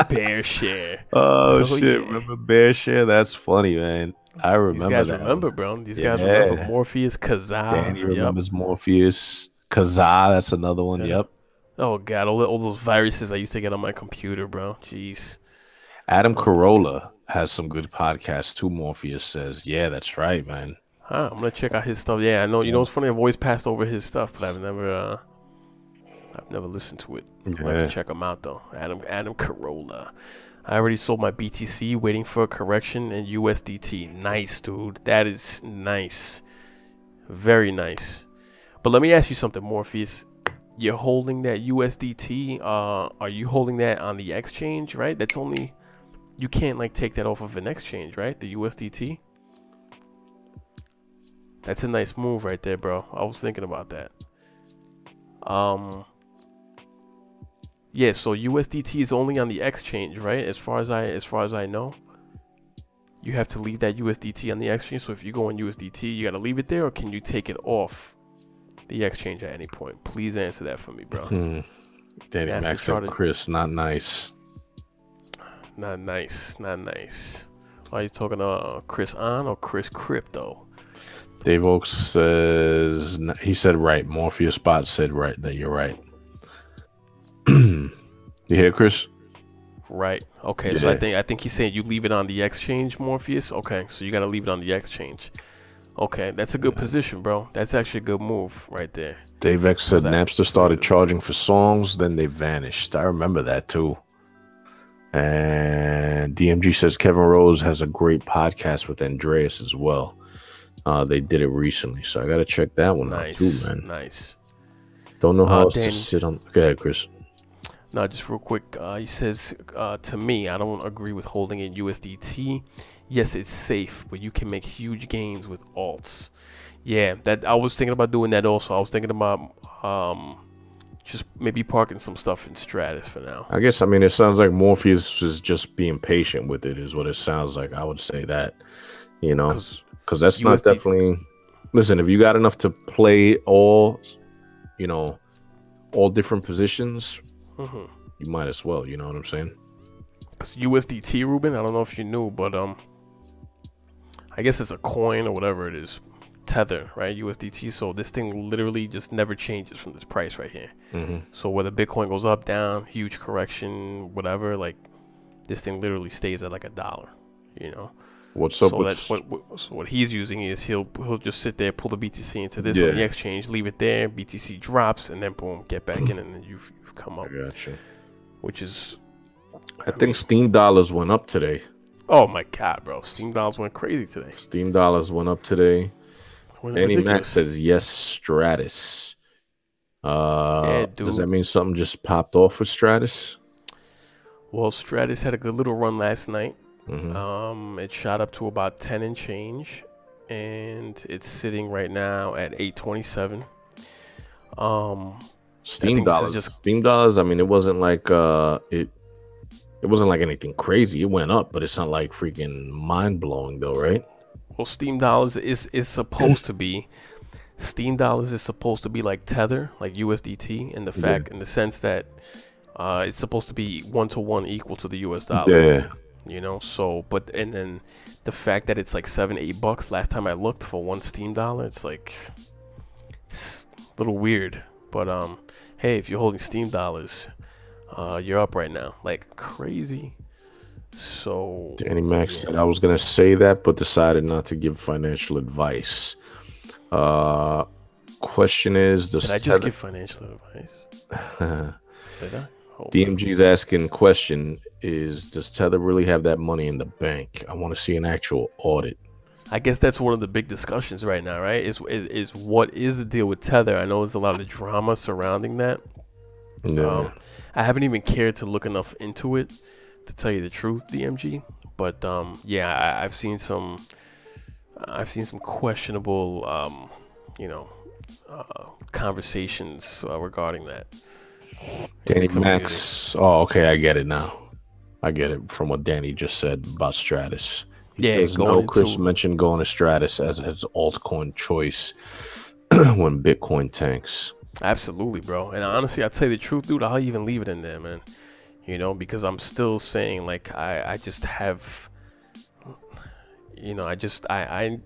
BearShare.
Oh shit, yeah. Remember BearShare? That's funny, man. I remember.
These guys remember, bro. These guys remember Morpheus, Kazaa.
Danny remembers Morpheus, Kazaa. That's another one. Yeah. Yep.
Oh god, all those viruses I used to get on my computer, bro. Jeez.
Adam Carolla has some good podcasts too. Morpheus says, "Yeah, that's right, man."
I'm gonna check out his stuff. Yeah, I know. You know, it's funny. I've always passed over his stuff, but I've never listened to it. I have to check him out though. Adam Carolla. I already sold my BTC, waiting for a correction in USDT. Nice, dude. That is nice. Very nice. But let me ask you something, Morpheus. You're holding that USDT. Are you holding that on the exchange, right? That's only you can't like take that off of an exchange, right? The USDT. That's a nice move right there, bro. I was thinking about that. Yeah, so USDT is only on the exchange, right? As far as I know. You have to leave that USDT on the exchange. So if you go on USDT, you got to leave it there, or can you take it off the exchange at any point? Please answer that for me, bro.
Danny Max and Chris, not nice.
Not nice. Not nice. Are you talking to Chris On or Chris Crypto?
Dave Oaks says, he said right. Morpheus Spot said right, that you're right. You hear, Chris?
Right. Okay. Yeah. So I think he's saying you leave it on the exchange, Morpheus. Okay. So you got to leave it on the exchange. Okay. That's a good position, bro. That's actually a good move right there.
Dave X said Napster started charging for songs, then they vanished. I remember that too. And DMG says Kevin Rose has a great podcast with Andreas as well. They did it recently, so I got to check that one out too, man.
Nice.
Don't know how else to sit on. Go ahead, Chris.
No, just real quick. He says, to me, I don't agree with holding in USDT. Yes, it's safe, but you can make huge gains with alts. Yeah, that I was thinking about doing that also. I was thinking about just maybe parking some stuff in Stratus for now.
I guess, I mean, it sounds like Morpheus is just being patient with it is what it sounds like. I would say that, you know, because that's not definitely... Listen, if you got enough to play all, you know, all different positions... You might as well, you know what I'm saying?
Because USDT, Ruben, I don't know if you knew, but I guess it's a coin or whatever it is, Tether, right? USDT. So this thing literally just never changes from this price right here. So whether Bitcoin goes up, down, huge correction, whatever, like this thing literally stays at like $1, you know?
What's up?
So that's what he's using is he'll just sit there, pull the BTC into this on the exchange, leave it there, BTC drops, and then boom, get back in, and then you've come up.
Gotcha.
Which is,
I think Steam dollars went up today.
Oh my god, bro! Steam dollars went crazy today.
Steam dollars went up today. Danny Max says yes, Stratus. Yeah, dude. Does that mean something just popped off with Stratus?
Well, Stratus had a good little run last night. It shot up to about 10 and change, and it's sitting right now at 827.
Steam dollars. I mean, it wasn't like it wasn't like anything crazy. It went up, but it's not like freaking mind blowing though, right?
Well, Steam dollars is supposed to be. Steam dollars is supposed to be like Tether, like USDT, in the sense that it's supposed to be 1-to-1 equal to the US dollar.
Yeah.
You know, so and then the fact that it's like $7-8 last time I looked for one Steam dollar, it's like it's a little weird. But hey, if you're holding Steam dollars, you're up right now, like crazy. So
Danny Max said I was gonna say that, but decided not to give financial advice. Question is,
did I just give financial advice? Did I?
DMG's asking question is, does Tether really have that money in the bank? I want to see an actual audit.
I guess that's one of the big discussions right now, right? Is what is the deal with Tether? I know there's a lot of drama surrounding that.
No.
I haven't even cared to look enough into it to tell you the truth, DMG. But yeah, I've seen some questionable, conversations regarding that.
Danny Max. Oh, okay, I get it now. I get it from what Danny just said about Stratus. Chris mentioned going to Stratus as altcoin choice when Bitcoin tanks.
Absolutely, bro. And honestly, I'll tell you the truth, dude. I'll even leave it in there, man. You know, because I'm still saying, like, I just have, you know, I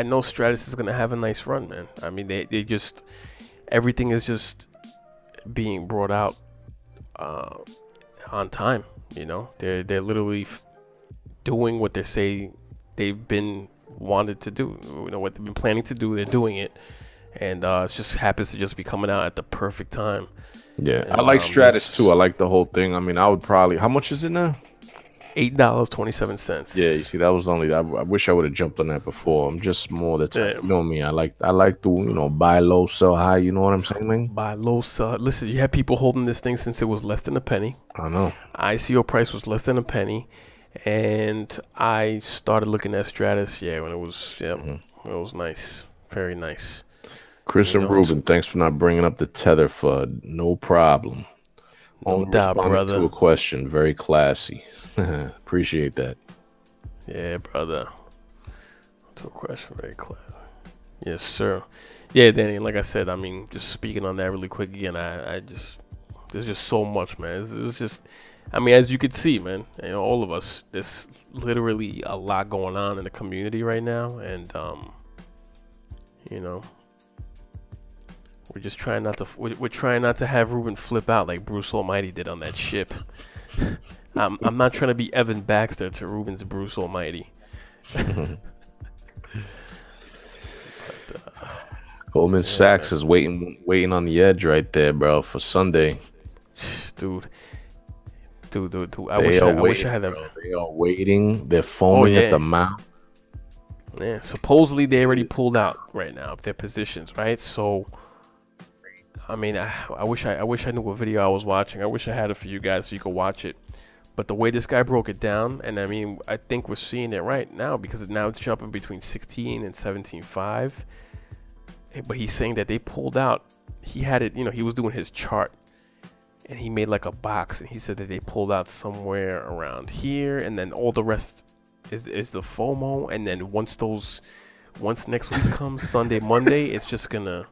know Stratus is gonna have a nice run, man. I mean, they just everything is just being brought out on time. You know, they're literally doing what they say they've been wanted to do. You know what they've been planning to do. They're doing it, and it just happens to just be coming out at the perfect time.
Yeah, and I like Stratus too. I like the whole thing. I mean, I would probably. How much is it now?
$8.27.
Yeah, you see, that was only. I wish I would have jumped on that before. I'm just more the type.
Yeah.
You know me. I like to buy low, sell high. You know what I'm saying, man?
Buy low, sell. Listen, you had people holding this thing since it was less than a penny.
I know.
ICO price was less than a penny, and I started looking at Stratus. Yeah, when it was it was nice, very nice.
Chris and Ruben, thanks for not bringing up the tether FUD. No problem.
No
Only
doubt,
responding
brother.
to a question. Very classy. Appreciate that.
Yeah, brother. To a question, very classy. Yes, sir. Yeah, Danny. Like I said, I mean, just speaking on that really quick again. I just there's just so much, man. It's just, I mean, as you can see, man. You know, all of us. There's literally a lot going on in the community right now, and you know. We're just trying not to. We're trying not to have Ruben flip out like Bruce Almighty did on that ship. I'm not trying to be Evan Baxter to Ruben's Bruce Almighty.
Goldman Sachs is waiting on the edge right there, bro, for Sunday.
Dude. I wish I had them.
They are waiting. They're foaming at the mouth.
Yeah. Supposedly they already pulled out right now of their positions, right? So. I mean, I wish I knew what video I was watching. I wish I had it for you guys so you could watch it. But the way this guy broke it down, and I mean, I think we're seeing it right now because now it's jumping between 16 and 17.5. But he's saying that they pulled out. He had it, he was doing his chart, and he made like a box, and he said that they pulled out somewhere around here, and then all the rest is the FOMO, and then once next week comes, Sunday, Monday, it's just gonna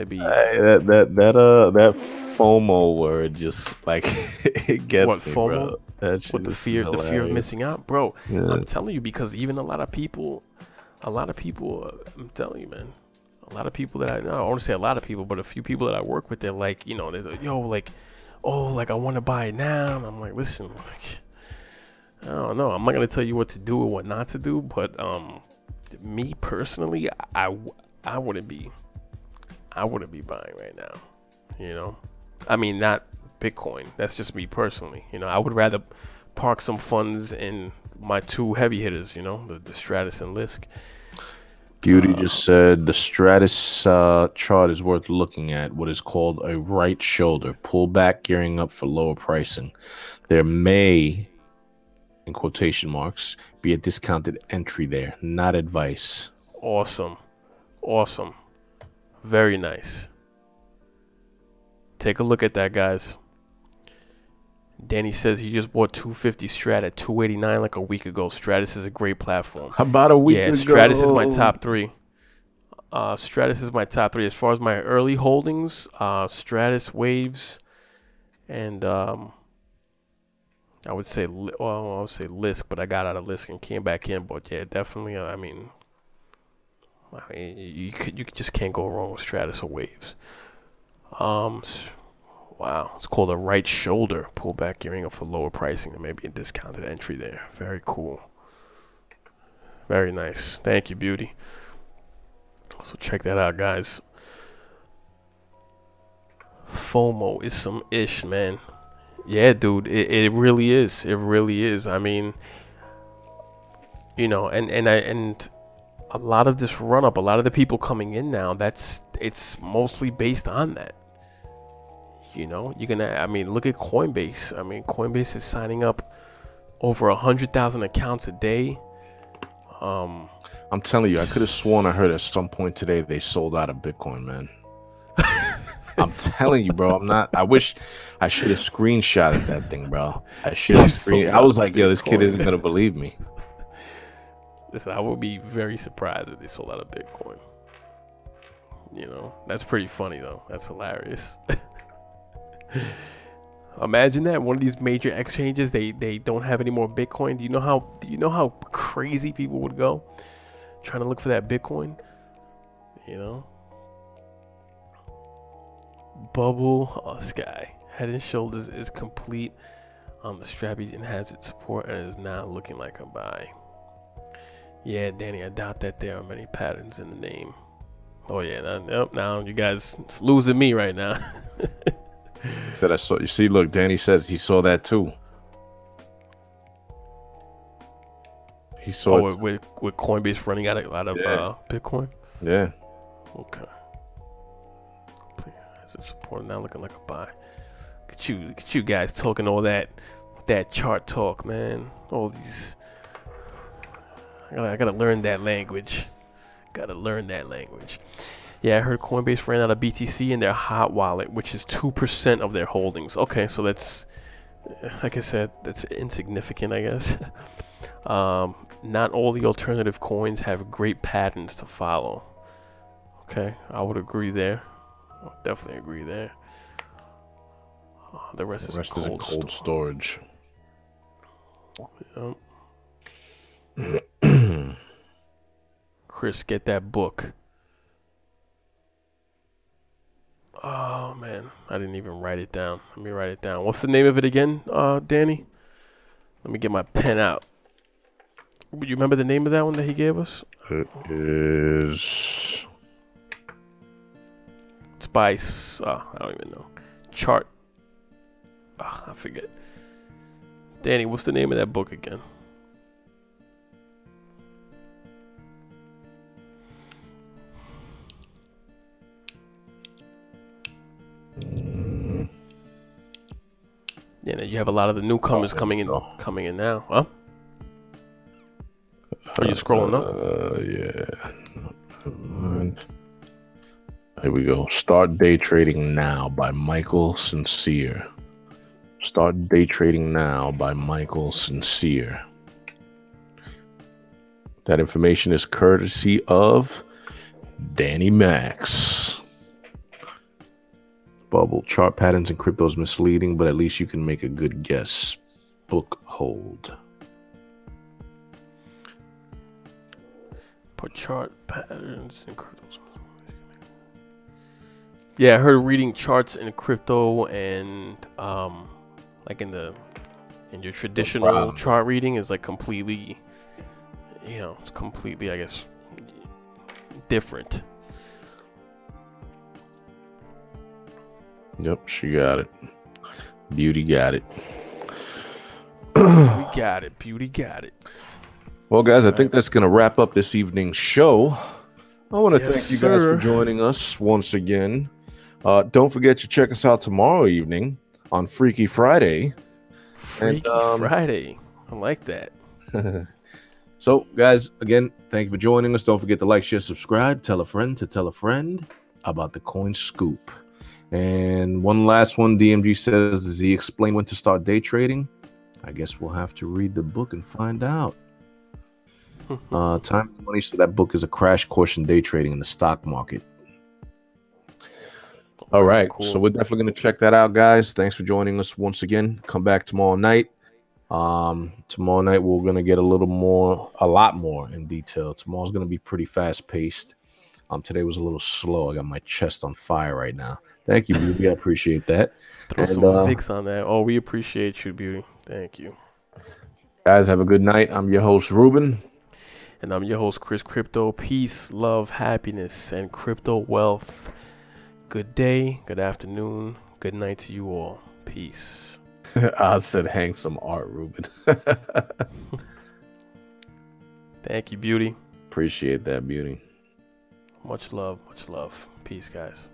be
that FOMO word just like it gets
what
me,
FOMO?
Bro.
What the fear of missing out, bro. Yeah. I'm telling you, because even a lot of people, I'm telling you, man, a lot of people that I don't want to say a lot of people, but a few people that I work with, they're like, they're like, yo, like, oh, like I want to buy it now, and I'm like, listen, like, I don't know, I'm not gonna tell you what to do or what not to do, but me personally, I wouldn't be buying right now, I mean, not Bitcoin. That's just me personally. I would rather park some funds in my two heavy hitters, the Stratus and Lisk.
Beauty just said the Stratus chart is worth looking at. What is called a right shoulder pullback, gearing up for lower pricing. There may, in quotation marks, be a discounted entry there. Not advice.
Awesome. Very nice. Take a look at that, guys. Danny says he just bought 250 Strat at 289 like a week ago. Stratus is a great platform.
How about a week ago?
Yeah, Stratus is my top three. Stratus is my top three. As far as my early holdings, Stratus, Waves, and I would say Lisk, but I got out of Lisk and came back in. But yeah, definitely. I mean, you just can't go wrong with Stratus or Waves. Wow, it's called a right shoulder pullback, gearing up for lower pricing and maybe a discounted entry there. Very cool. Very nice. Thank you, Beauty. So check that out, guys. FOMO is some ish, man. Yeah, dude, it really is. It really is. I mean, and a lot of this run up, a lot of the people coming in now, it's mostly based on that. You're gonna, I mean, look at Coinbase. I mean, Coinbase is signing up over 100,000 accounts a day.
I'm telling you, I could have sworn I heard at some point today they sold out of Bitcoin, man. I'm telling you, bro. I wish I should have screenshotted that thing, bro. I was like, yo, this kid isn't gonna believe me.
Listen, I would be very surprised if they sold out of Bitcoin. That's pretty funny though. That's hilarious. Imagine that one of these major exchanges they don't have any more Bitcoin. Do you know how crazy people would go trying to look for that Bitcoin? Bubble. Oh, this guy. Head and Shoulders is complete on the strappy and has its support and is now looking like a buy. Yeah, Danny, I doubt that there are many patterns in the name. Oh yeah, now you guys losing me right now.
Said I saw. You see, look, Danny says he saw that too. He saw
Oh,
it.
with Coinbase running out of Bitcoin.
Yeah.
Okay. As a support now looking like a buy. Look at you guys talking all that chart talk, man. All these. I gotta learn that language. Yeah, I heard Coinbase ran out of BTC in their hot wallet, which is 2% of their holdings. Okay, so that's, like I said, that's insignificant, I guess. Not all the alternative coins have great patterns to follow. Okay, I would agree there. I'll definitely agree there. The rest is cold
storage.
Yep. Chris, get that book. Oh man, I didn't even write it down. Let me write it down. What's the name of it again, Danny? Let me get my pen out. You remember the name of that one that he gave us?
It is.
It's by I don't even know. Chart. I forget. Danny, what's the name of that book again? Yeah, you have a lot of the newcomers coming in now, huh? Are you scrolling up?
Yeah. Here we go. Start Day Trading Now by Michael Sincere. Start Day Trading Now by Michael Sincere. That information is courtesy of Danny Max. Bubble. Chart patterns in crypto is misleading, but at least you can make a good guess. Book hold.
Put chart patterns in crypto. Yeah, I heard reading charts in crypto and like in your traditional chart reading is like completely, it's completely, I guess, different.
Yep, she got it. Beauty got it.
We got it. Beauty got it.
Well, guys, I think that's going to wrap up this evening's show. I want to thank you guys for joining us once again. Don't forget to check us out tomorrow evening on Freaky Friday.
Friday. I like that.
So, guys, again, thank you for joining us. Don't forget to like, share, subscribe. Tell a friend to tell a friend about the Coin Scoop. And one last one, DMG says, does he explain when to start day trading? I guess we'll have to read the book and find out. Time and money. So that book is a crash course in day trading in the stock market. All right. Cool. So we're definitely going to check that out, guys. Thanks for joining us once again. Come back tomorrow night. Tomorrow night, we're going to get a lot more in detail. Tomorrow's going to be pretty fast paced. Today was a little slow. I got my chest on fire right now. Thank you, Beauty. I appreciate that.
Throw some Vicks on that. Oh, we appreciate you, Beauty. Thank you.
Guys, have a good night. I'm your host, Ruben.
And I'm your host, Chris Crypto. Peace, love, happiness, and crypto wealth. Good day, good afternoon, good night to you all. Peace.
I said hang some art, Ruben.
Thank you, Beauty.
Appreciate that, Beauty.
Much love, much love. Peace, guys.